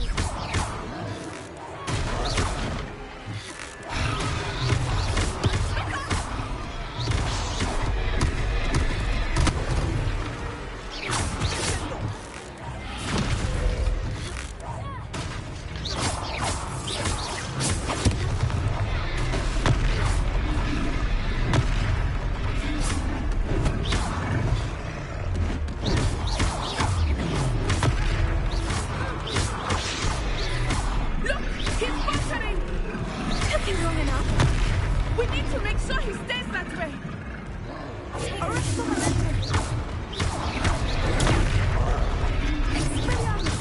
Look! He's faltering! Took him long enough. We need to make sure he stays that way! Arrest the momentum. Expelliarmus.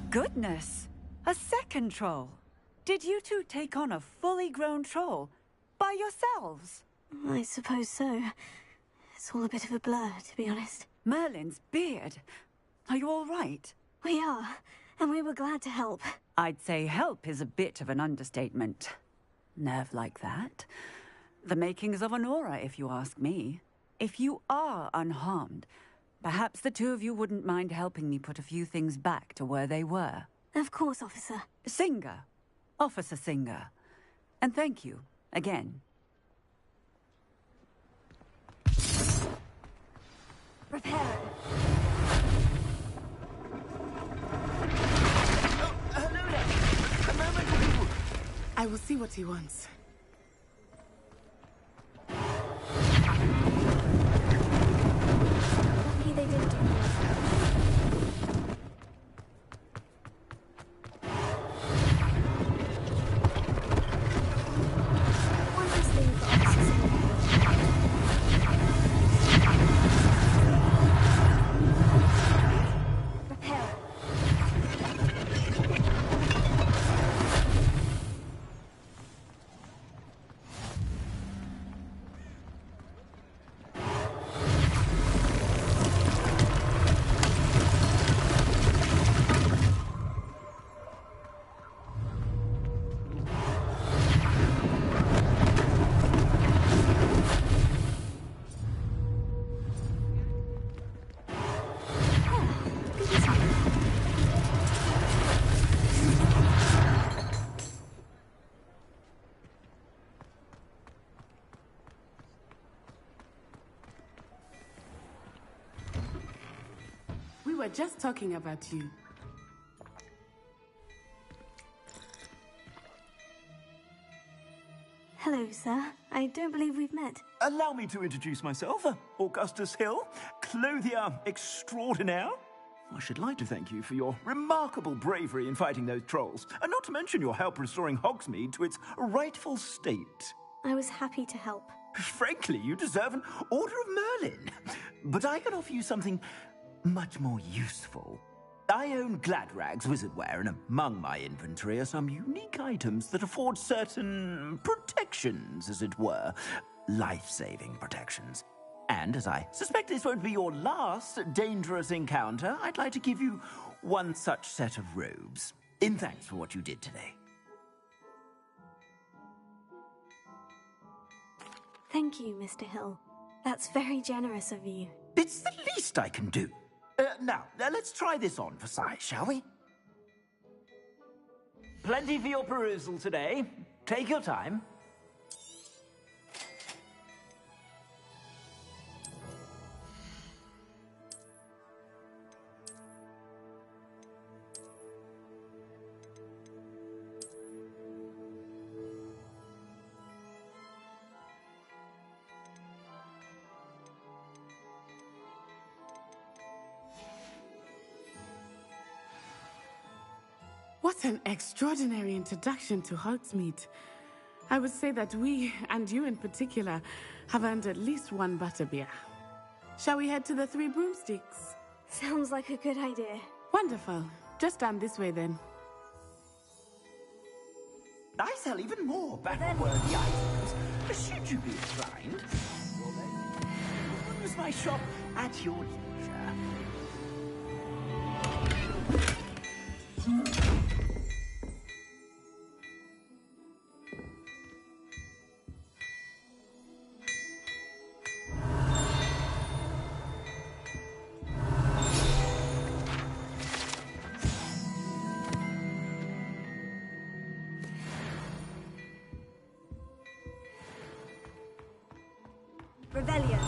Goodness! A second troll! Did you two take on a fully grown troll? By yourselves? I suppose so. It's all a bit of a blur, to be honest. Merlin's beard. Are you all right? We are, and we were glad to help. I'd say help is a bit of an understatement. Nerve like that. The makings of an aura, if you ask me. If you are unharmed, perhaps the two of you wouldn't mind helping me put a few things back to where they were. Of course, officer. Singer. Officer Singer. And thank you, again. Reparo. Hello there. A moment. I will see what he wants. Lucky they didn't do one last thing for officers in the We were just talking about you. Hello, sir. I don't believe we've met. Allow me to introduce myself, Augustus Hill, clothier extraordinaire. I should like to thank you for your remarkable bravery in fighting those trolls, and not to mention your help restoring Hogsmeade to its rightful state. I was happy to help. Frankly, you deserve an Order of Merlin. But I can offer you something much more useful. I own Gladrag's wizardware, and among my inventory are some unique items that afford certain protections, as it were. Life-saving protections. And as I suspect this won't be your last dangerous encounter, I'd like to give you one such set of robes, in thanks for what you did today. Thank you, Mr. Hill. That's very generous of you. It's the least I can do. Now, let's try this on for size, shall we? Plenty for your perusal today. Take your time. What an extraordinary introduction to Hogsmeade. I would say that we, and you in particular, have earned at least one butterbeer. Shall we head to the Three Broomsticks? Sounds like a good idea. Wonderful. Just down this way then. I sell even more battle-worthy items. Should you be inclined, well then, use my shop at your leisure. Revelio.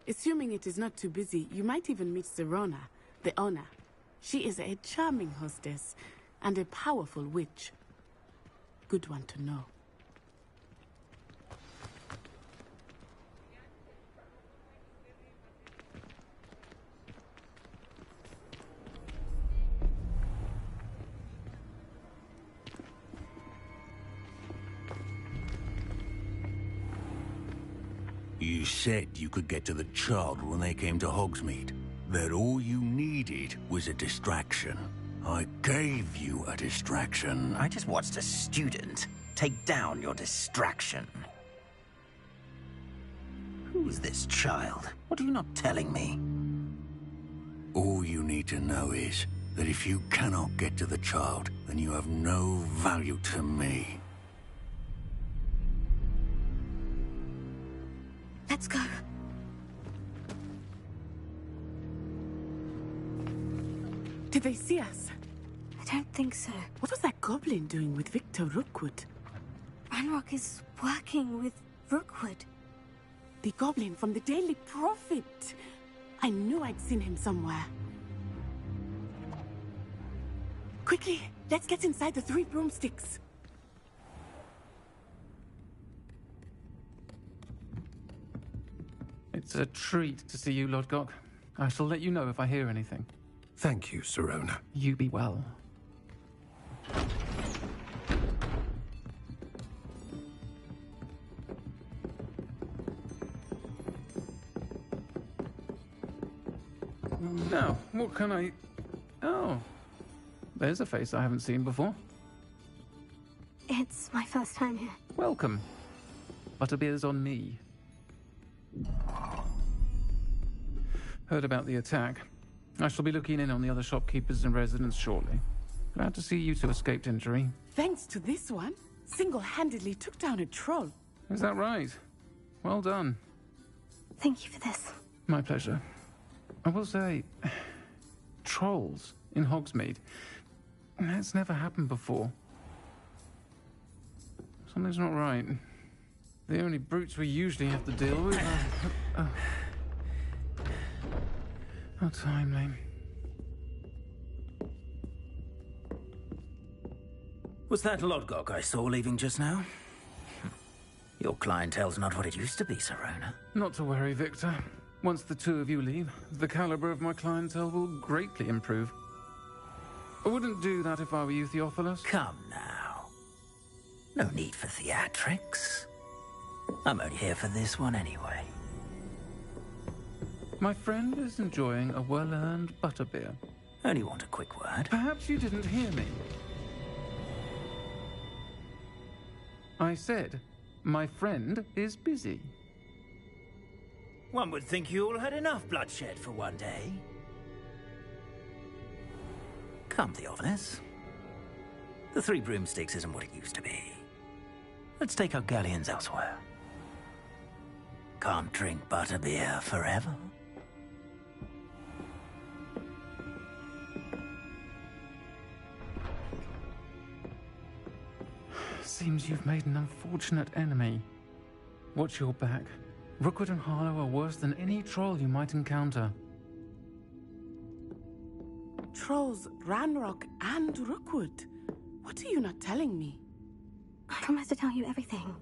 Assuming it is not too busy, you might even meet Serona, the owner. She is a charming hostess and a powerful witch. Good one to know. You said you could get to the child when they came to Hogsmeade. That all you needed was a distraction. I gave you a distraction. I just watched a student take down your distraction. Who's this child? What are you not telling me? All you need to know is that if you cannot get to the child, then you have no value to me. Let's go. Did they see us? I don't think so. What was that goblin doing with Victor Rookwood? Ranrock is working with Rookwood. The goblin from the Daily Prophet. I knew I'd seen him somewhere. Quickly, let's get inside the 3 broomsticks. It's a treat to see you, Lodgok. I shall let you know if I hear anything. Thank you, Sirona. You be well. Now, what can I... Oh, there's a face I haven't seen before. It's my first time here. Welcome. Butterbeer's on me. Heard about the attack. I shall be looking in on the other shopkeepers and residents shortly. Glad to see you two escaped injury. Thanks to this one, single-handedly took down a troll. Is that right? Well done. Thank you for this. My pleasure. I will say, trolls in Hogsmeade. That's never happened before. Something's not right. The only brutes we usually have to deal with are... How timely. Was that Lodgok I saw leaving just now? Your clientele's not what it used to be, Sirona. Not to worry, Victor. Once the two of you leave, the caliber of my clientele will greatly improve. I wouldn't do that if I were you, Theophilus. Come now. No need for theatrics. I'm only here for this one anyway. My friend is enjoying a well-earned butterbeer. Only want a quick word. Perhaps you didn't hear me. I said, my friend is busy. One would think you all had enough bloodshed for one day. Come, Theophilus. The 3 broomsticks isn't what it used to be. Let's take our galleons elsewhere. Can't drink butterbeer forever. Seems you've made an unfortunate enemy. Watch your back. Rookwood and Harlow are worse than any troll you might encounter. Trolls, Ranrock, and Rookwood. What are you not telling me? I promise to tell you everything.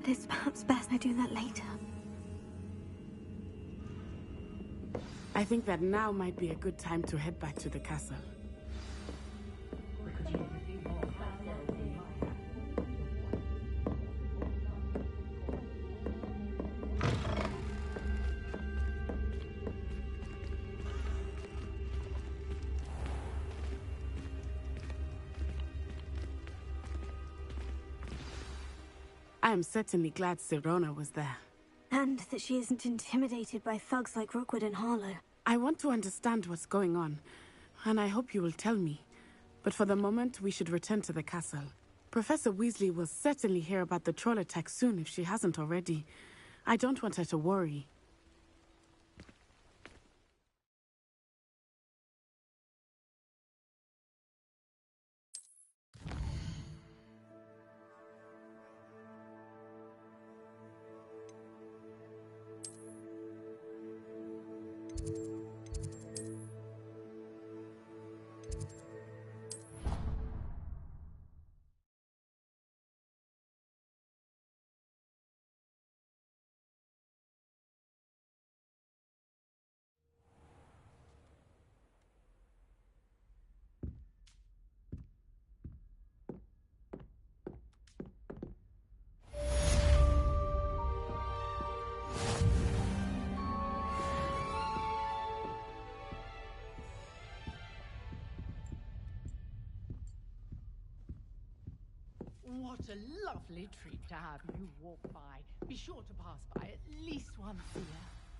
But it's perhaps best I do that later. I think that now might be a good time to head back to the castle. I am certainly glad Sirona was there. And that she isn't intimidated by thugs like Rookwood and Harlow. I want to understand what's going on, and I hope you will tell me. But for the moment, we should return to the castle. Professor Weasley will certainly hear about the troll attack soon if she hasn't already. I don't want her to worry. What a lovely treat to have you walk by. Be sure to pass by at least once a year.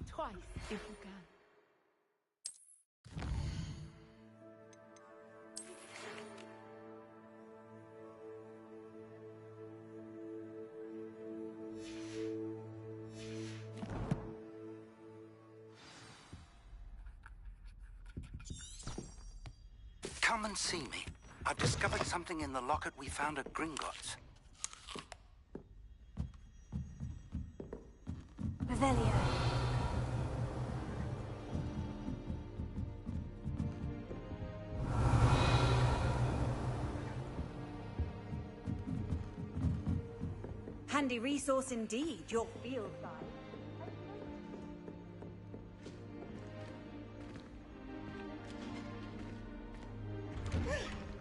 Twice, if you can. come and see me. I've discovered something in the locket we found at Gringotts. Revelio. Handy resource indeed, your field guide.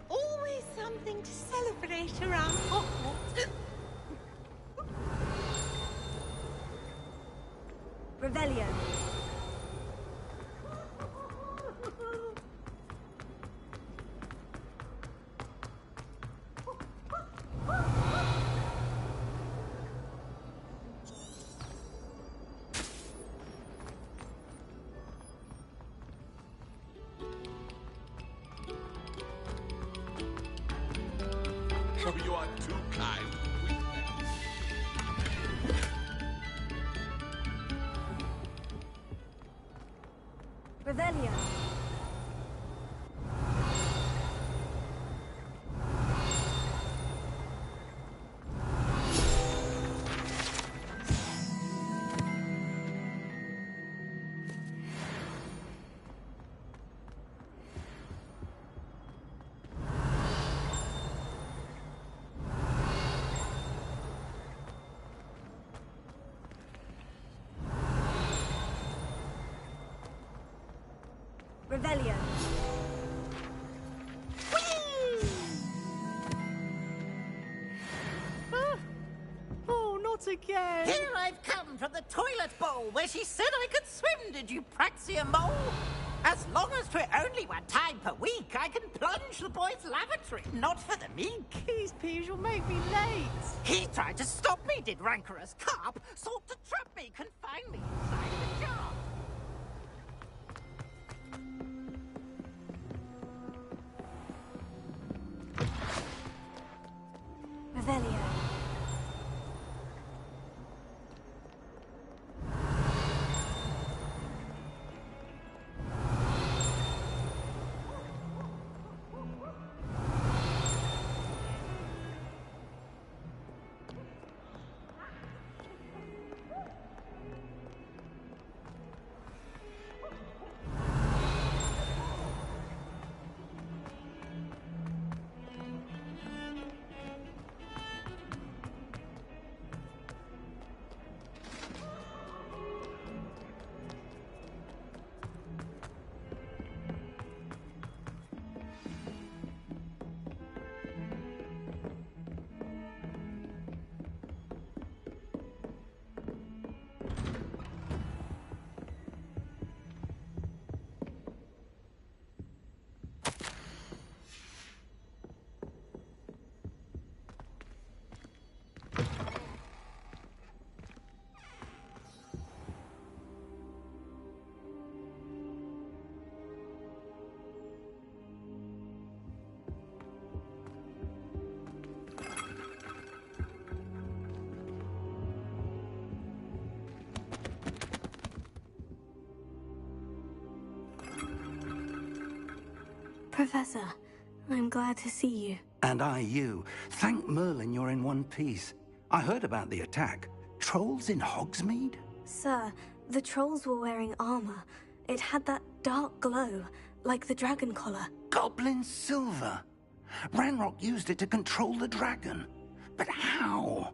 Always something to celebrate around Hogwarts. Revelio. Oh, you are too kind. Revelio. Revelio. Oh, not again. Here I've come from the toilet bowl where she said I could swim, did you praxia mole? As long as 'twere only one time per week, I can plunge the boy's lavatory, not for the meek. These peeves will make me late. He tried to stop me, did rancorous carp, sought to trap me, confine me inside of a jar. Revelio. Professor, I'm glad to see you. And I you. Thank Merlin you're in one piece. I heard about the attack. Trolls in Hogsmeade? Sir, the trolls were wearing armor. It had that dark glow, like the dragon collar. Goblin silver. Ranrock used it to control the dragon. But how?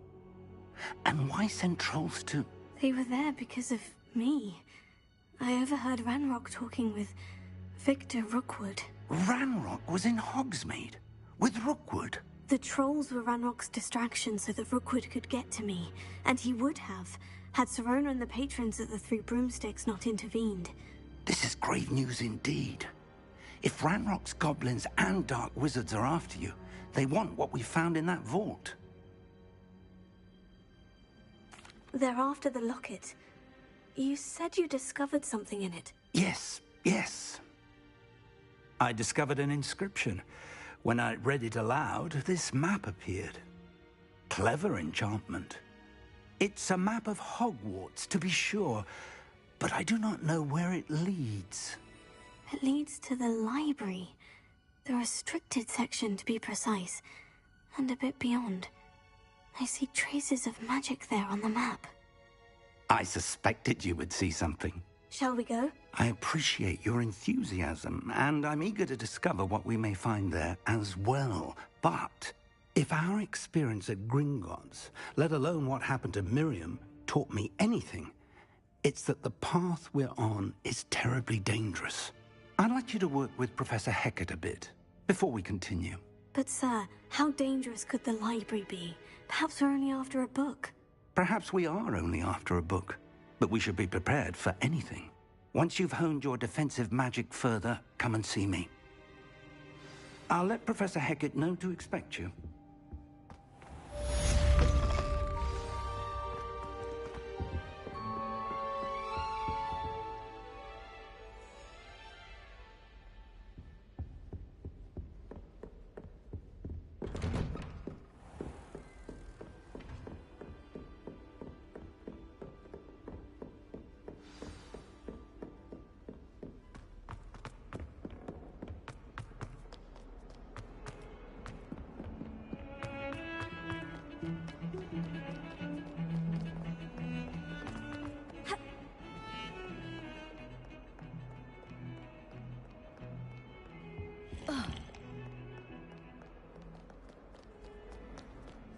And why send trolls to... They were there because of me. I overheard Ranrock talking with Victor Rookwood. Ranrock was in Hogsmeade with Rookwood. The trolls were Ranrock's distraction so that Rookwood could get to me, and he would have, had Serona and the patrons of the Three Broomsticks not intervened. This is grave news indeed. If Ranrock's goblins and dark wizards are after you, they want what we found in that vault. They're after the locket. You said you discovered something in it. Yes. I discovered an inscription. When I read it aloud, this map appeared. Clever enchantment. It's a map of Hogwarts, to be sure, but I do not know where it leads. It leads to the library. The restricted section, to be precise, and a bit beyond. I see traces of magic there on the map. I suspected you would see something. Shall we go? I appreciate your enthusiasm, and I'm eager to discover what we may find there as well. But if our experience at Gringotts, let alone what happened to Miriam, taught me anything, it's that the path we're on is terribly dangerous. I'd like you to work with Professor Hecat a bit before we continue. But sir, how dangerous could the library be? Perhaps we're only after a book. Perhaps we are only after a book, but we should be prepared for anything. Once you've honed your defensive magic further, come and see me. I'll let Professor Hecat know to expect you.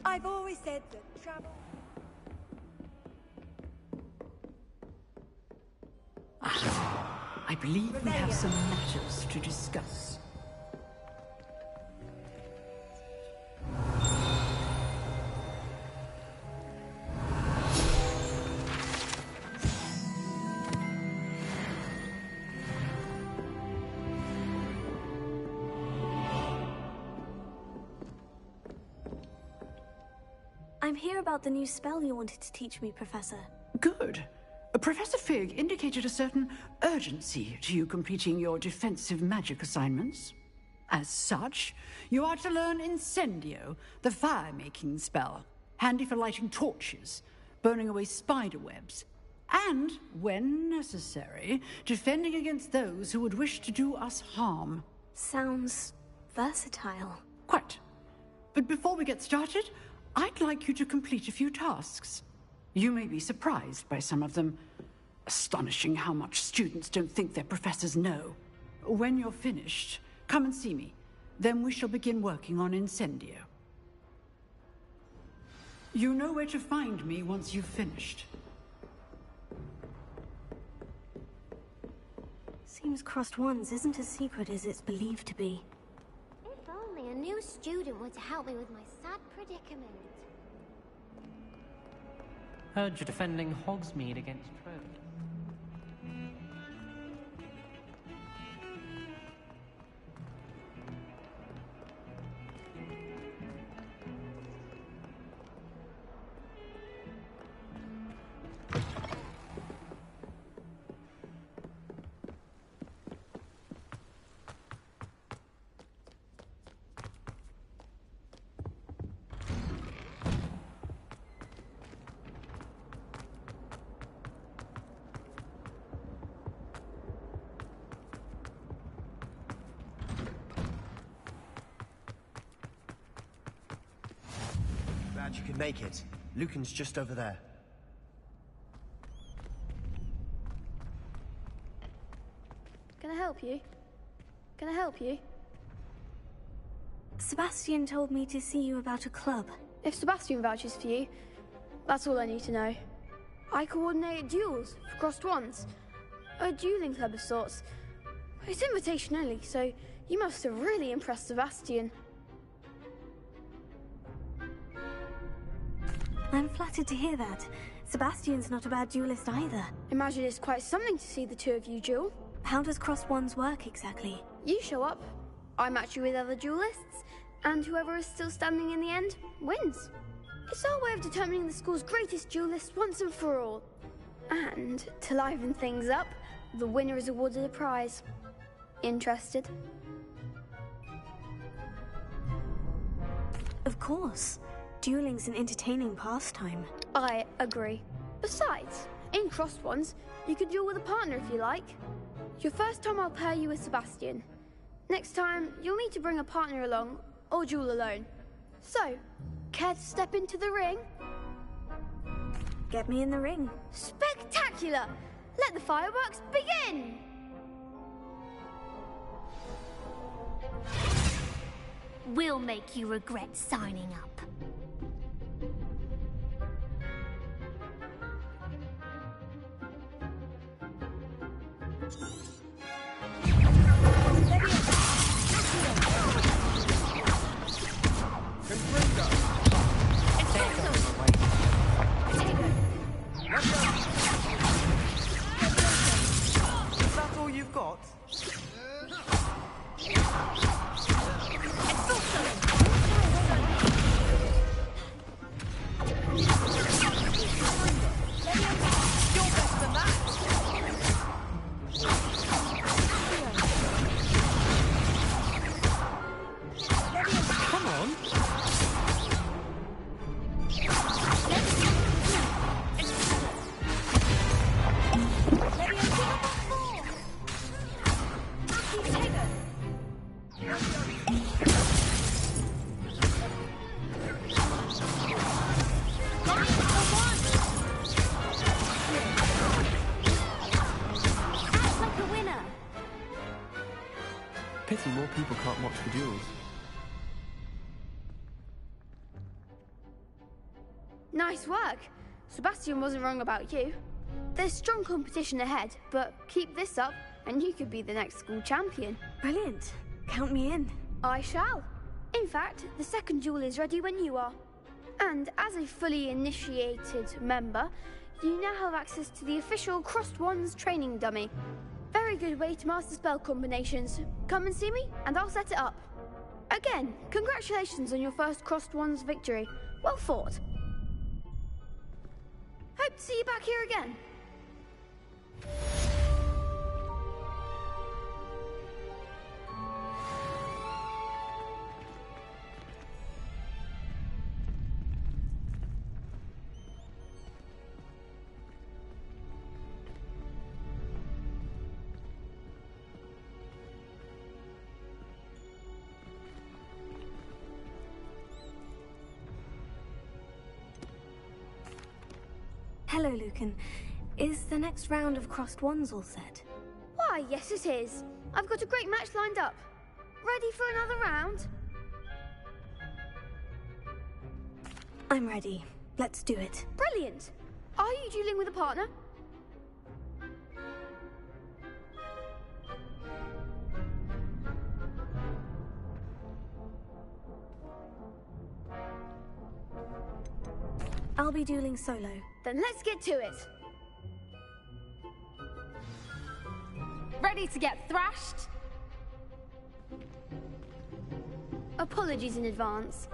I've always said that travel... I believe we have some matters to discuss. I'm here about the new spell you wanted to teach me, Professor. Good. Professor Fig indicated a certain urgency to you completing your defensive magic assignments. As such, you are to learn Incendio, the fire-making spell, handy for lighting torches, burning away spider webs, and, when necessary, defending against those who would wish to do us harm. Sounds versatile. Quite. But before we get started, I'd like you to complete a few tasks. You may be surprised by some of them. Astonishing how much students don't think their professors know. When you're finished, come and see me. Then we shall begin working on Incendio. You know where to find me once you've finished. Seems Crossed Wands isn't as secret as it's believed to be. If only a new student were to help me with my sad predicament. Heard you're defending Hogsmeade against Trode. Glad you could make it. Lucan's just over there. Can I help you? Can I help you? Sebastian told me to see you about a club. If Sebastian vouches for you, that's all I need to know. I coordinate duels for Crossed Wands. A dueling club of sorts. It's invitation only, so you must have really impressed Sebastian. I'm flattered to hear that. Sebastian's not a bad duelist either. Imagine it's quite something to see the two of you duel. How does Crossed Wands work exactly? You show up, I match you with other duelists, and whoever is still standing in the end wins. It's our way of determining the school's greatest duelist once and for all. And to liven things up, the winner is awarded a prize. Interested? Of course. Dueling's an entertaining pastime. I agree. Besides, in Crossed Wands, you could duel with a partner if you like. Your first time I'll pair you with Sebastian. Next time, you'll need to bring a partner along, or duel alone. So, care to step into the ring? Get me in the ring. Spectacular! Let the fireworks begin! We'll make you regret signing up. Is that all you've got? Pity more people can't watch the duels. Nice work. Sebastian wasn't wrong about you. There's strong competition ahead, but keep this up and you could be the next school champion. Brilliant. Count me in. I shall. In fact, the second duel is ready when you are. And as a fully initiated member, you now have access to the official Crossed Wands training dummy. Very good way to master spell combinations. Come and see me, and I'll set it up. Again, congratulations on your first Crossed Wands victory. Well fought. Hope to see you back here again. Hello, Lucan. Is the next round of Crossed Wands all set? Why, yes it is. I've got a great match lined up. Ready for another round? I'm ready. Let's do it. Brilliant. Are you dueling with a partner? I'll be dueling solo. Then let's get to it. Ready to get thrashed? Apologies in advance.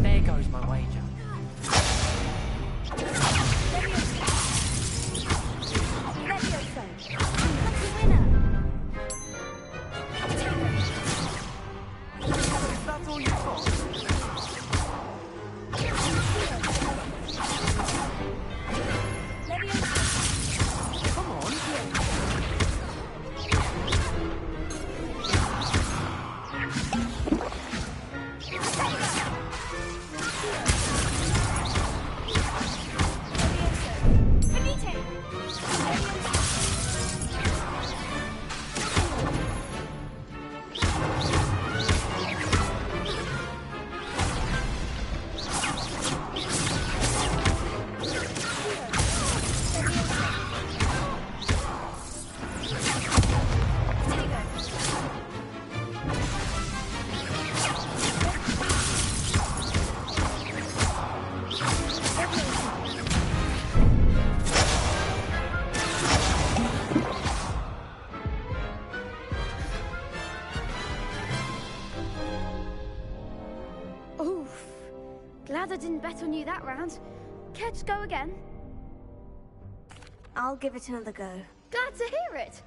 There goes my wager. That's all you've got? Come on. Glad I didn't bet on you that round. Care to go again? I'll give it another go. Glad to hear it.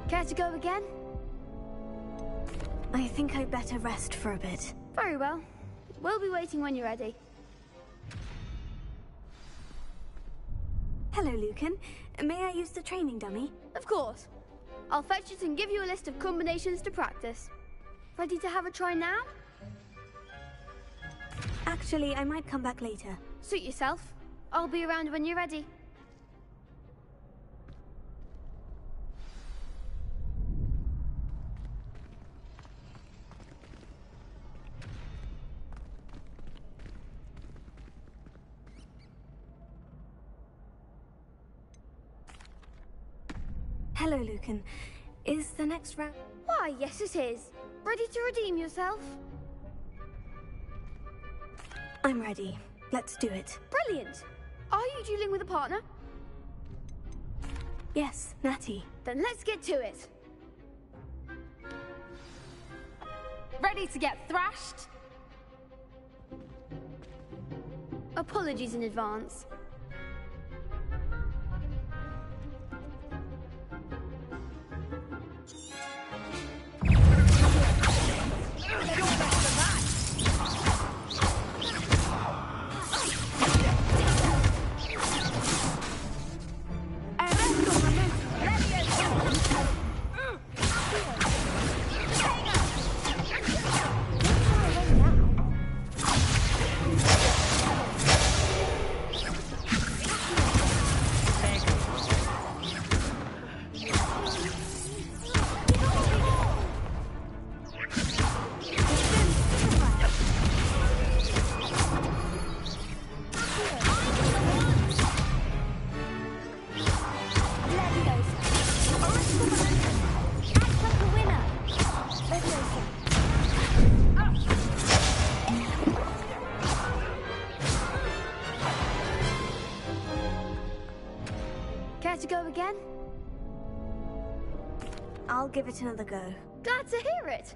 Care to go again? I think I'd better rest for a bit. Very well. We'll be waiting when you're ready. Hello, Lucan. May I use the training dummy? Of course. I'll fetch it and give you a list of combinations to practice. Ready to have a try now? Actually, I might come back later. Suit yourself. I'll be around when you're ready. Hello, Lucan. Is the next round... Why, yes it is. Ready to redeem yourself? I'm ready. Let's do it. Brilliant! Are you dueling with a partner? Yes, Natty. Then let's get to it. Ready to get thrashed? Apologies in advance. Care to go again? I'll give it another go. Glad to hear it.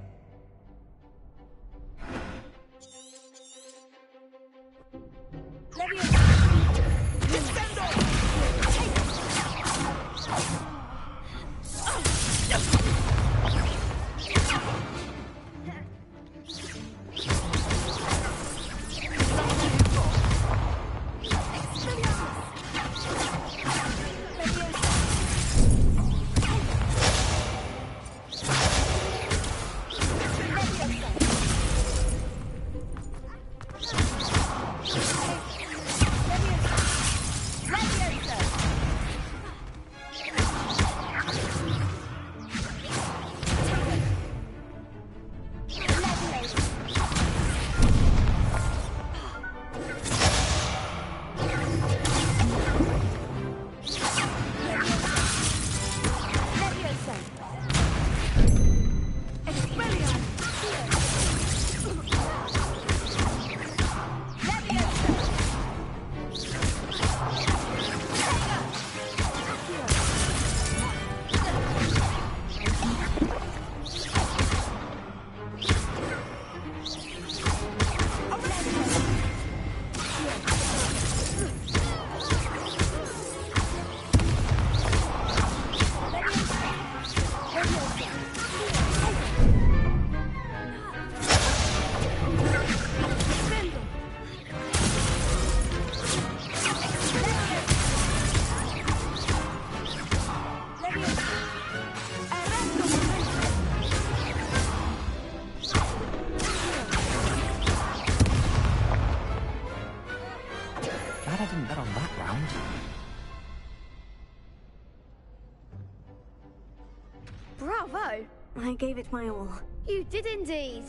bravo! I gave it my all. You did indeed.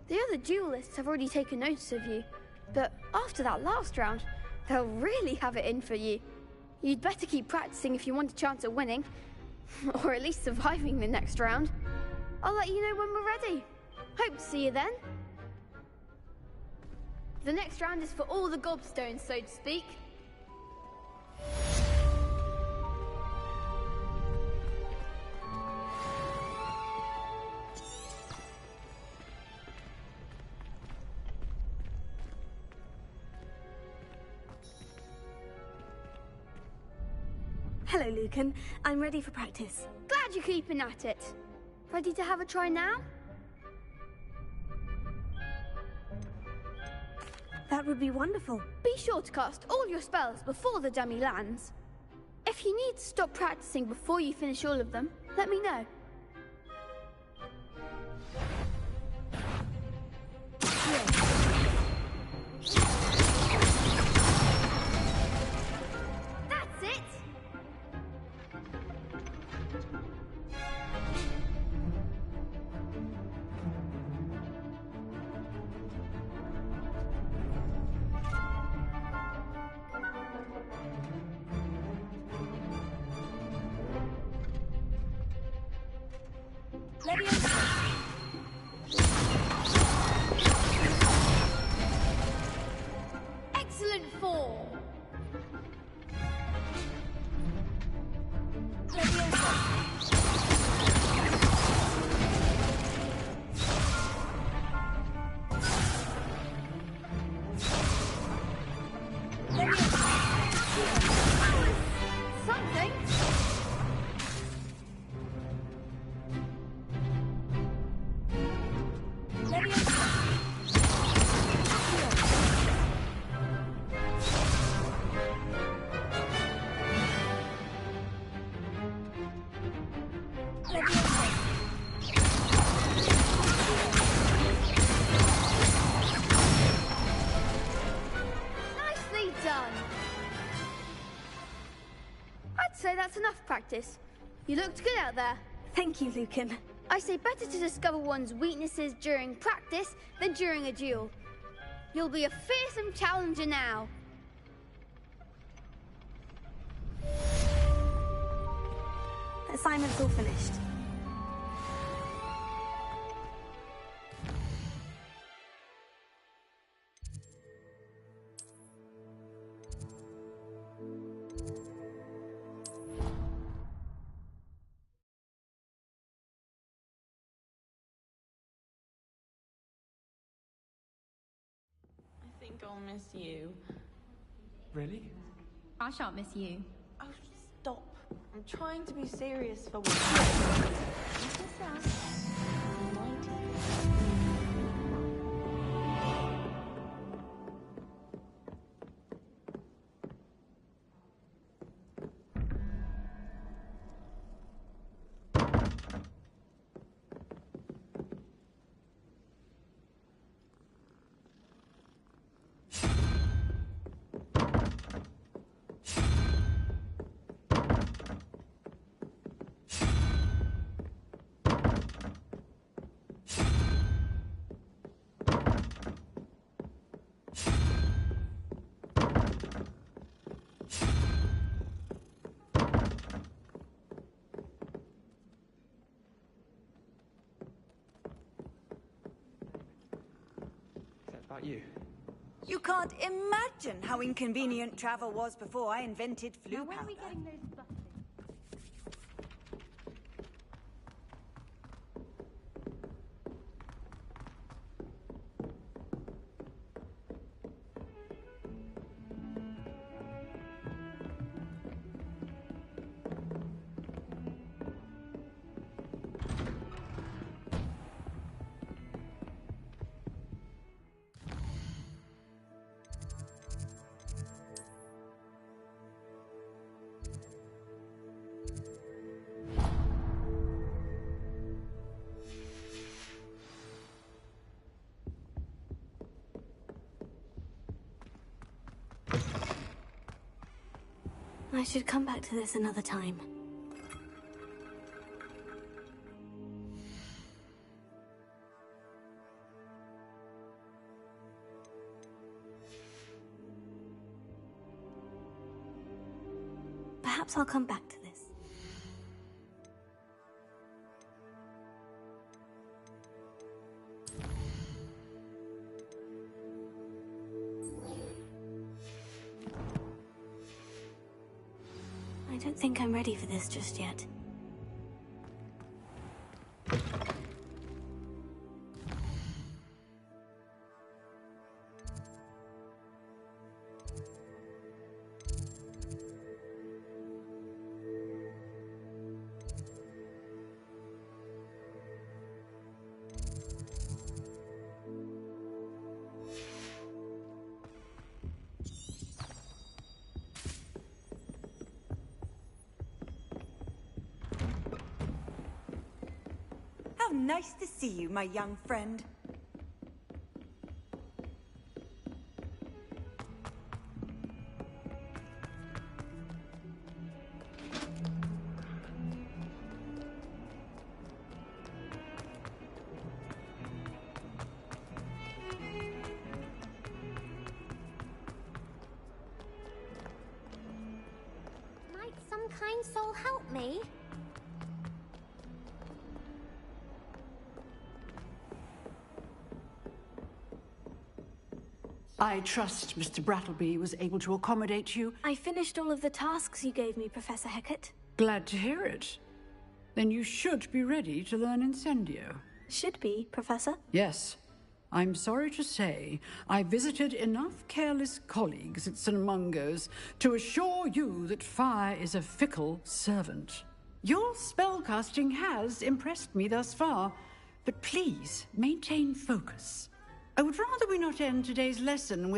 The other duelists have already taken notice of you, but after that last round, they'll really have it in for you. You'd better keep practicing if you want a chance at winning, or at least surviving the next round. I'll let you know when we're ready. Hope to see you then. The next round is for all the gobstones, so to speak. Hello, Lucan. I'm ready for practice. Glad you're keeping at it. Ready to have a try now? That would be wonderful. Be sure to cast all your spells before the dummy lands. If you need to stop practicing before you finish all of them, let me know. That's it! Excellent form! Something! Nicely done! I'd say that's enough practice. You looked good out there. Thank you, Lucan. I say better to discover one's weaknesses during practice than during a duel. You'll be a fearsome challenger now. Assignment's all finished. I think I'll miss you. Really? I shan't miss you. Oh, stop. I'm trying to be serious for once. About you. You can't imagine how inconvenient travel was before I invented flu powder. Where are we getting those buses? I should come back to this another time. Perhaps I'll come back to this. I don't think I'm ready for this just yet. How nice to see you, my young friend. Might some kind soul help me? I trust Mr. Brattleby was able to accommodate you. I finished all of the tasks you gave me, Professor Hecat. Glad to hear it. Then you should be ready to learn Incendio. Should be, Professor. Yes. I'm sorry to say, I visited enough careless colleagues at St. Mungo's to assure you that fire is a fickle servant. Your spellcasting has impressed me thus far, but please maintain focus. I would rather we not end today's lesson with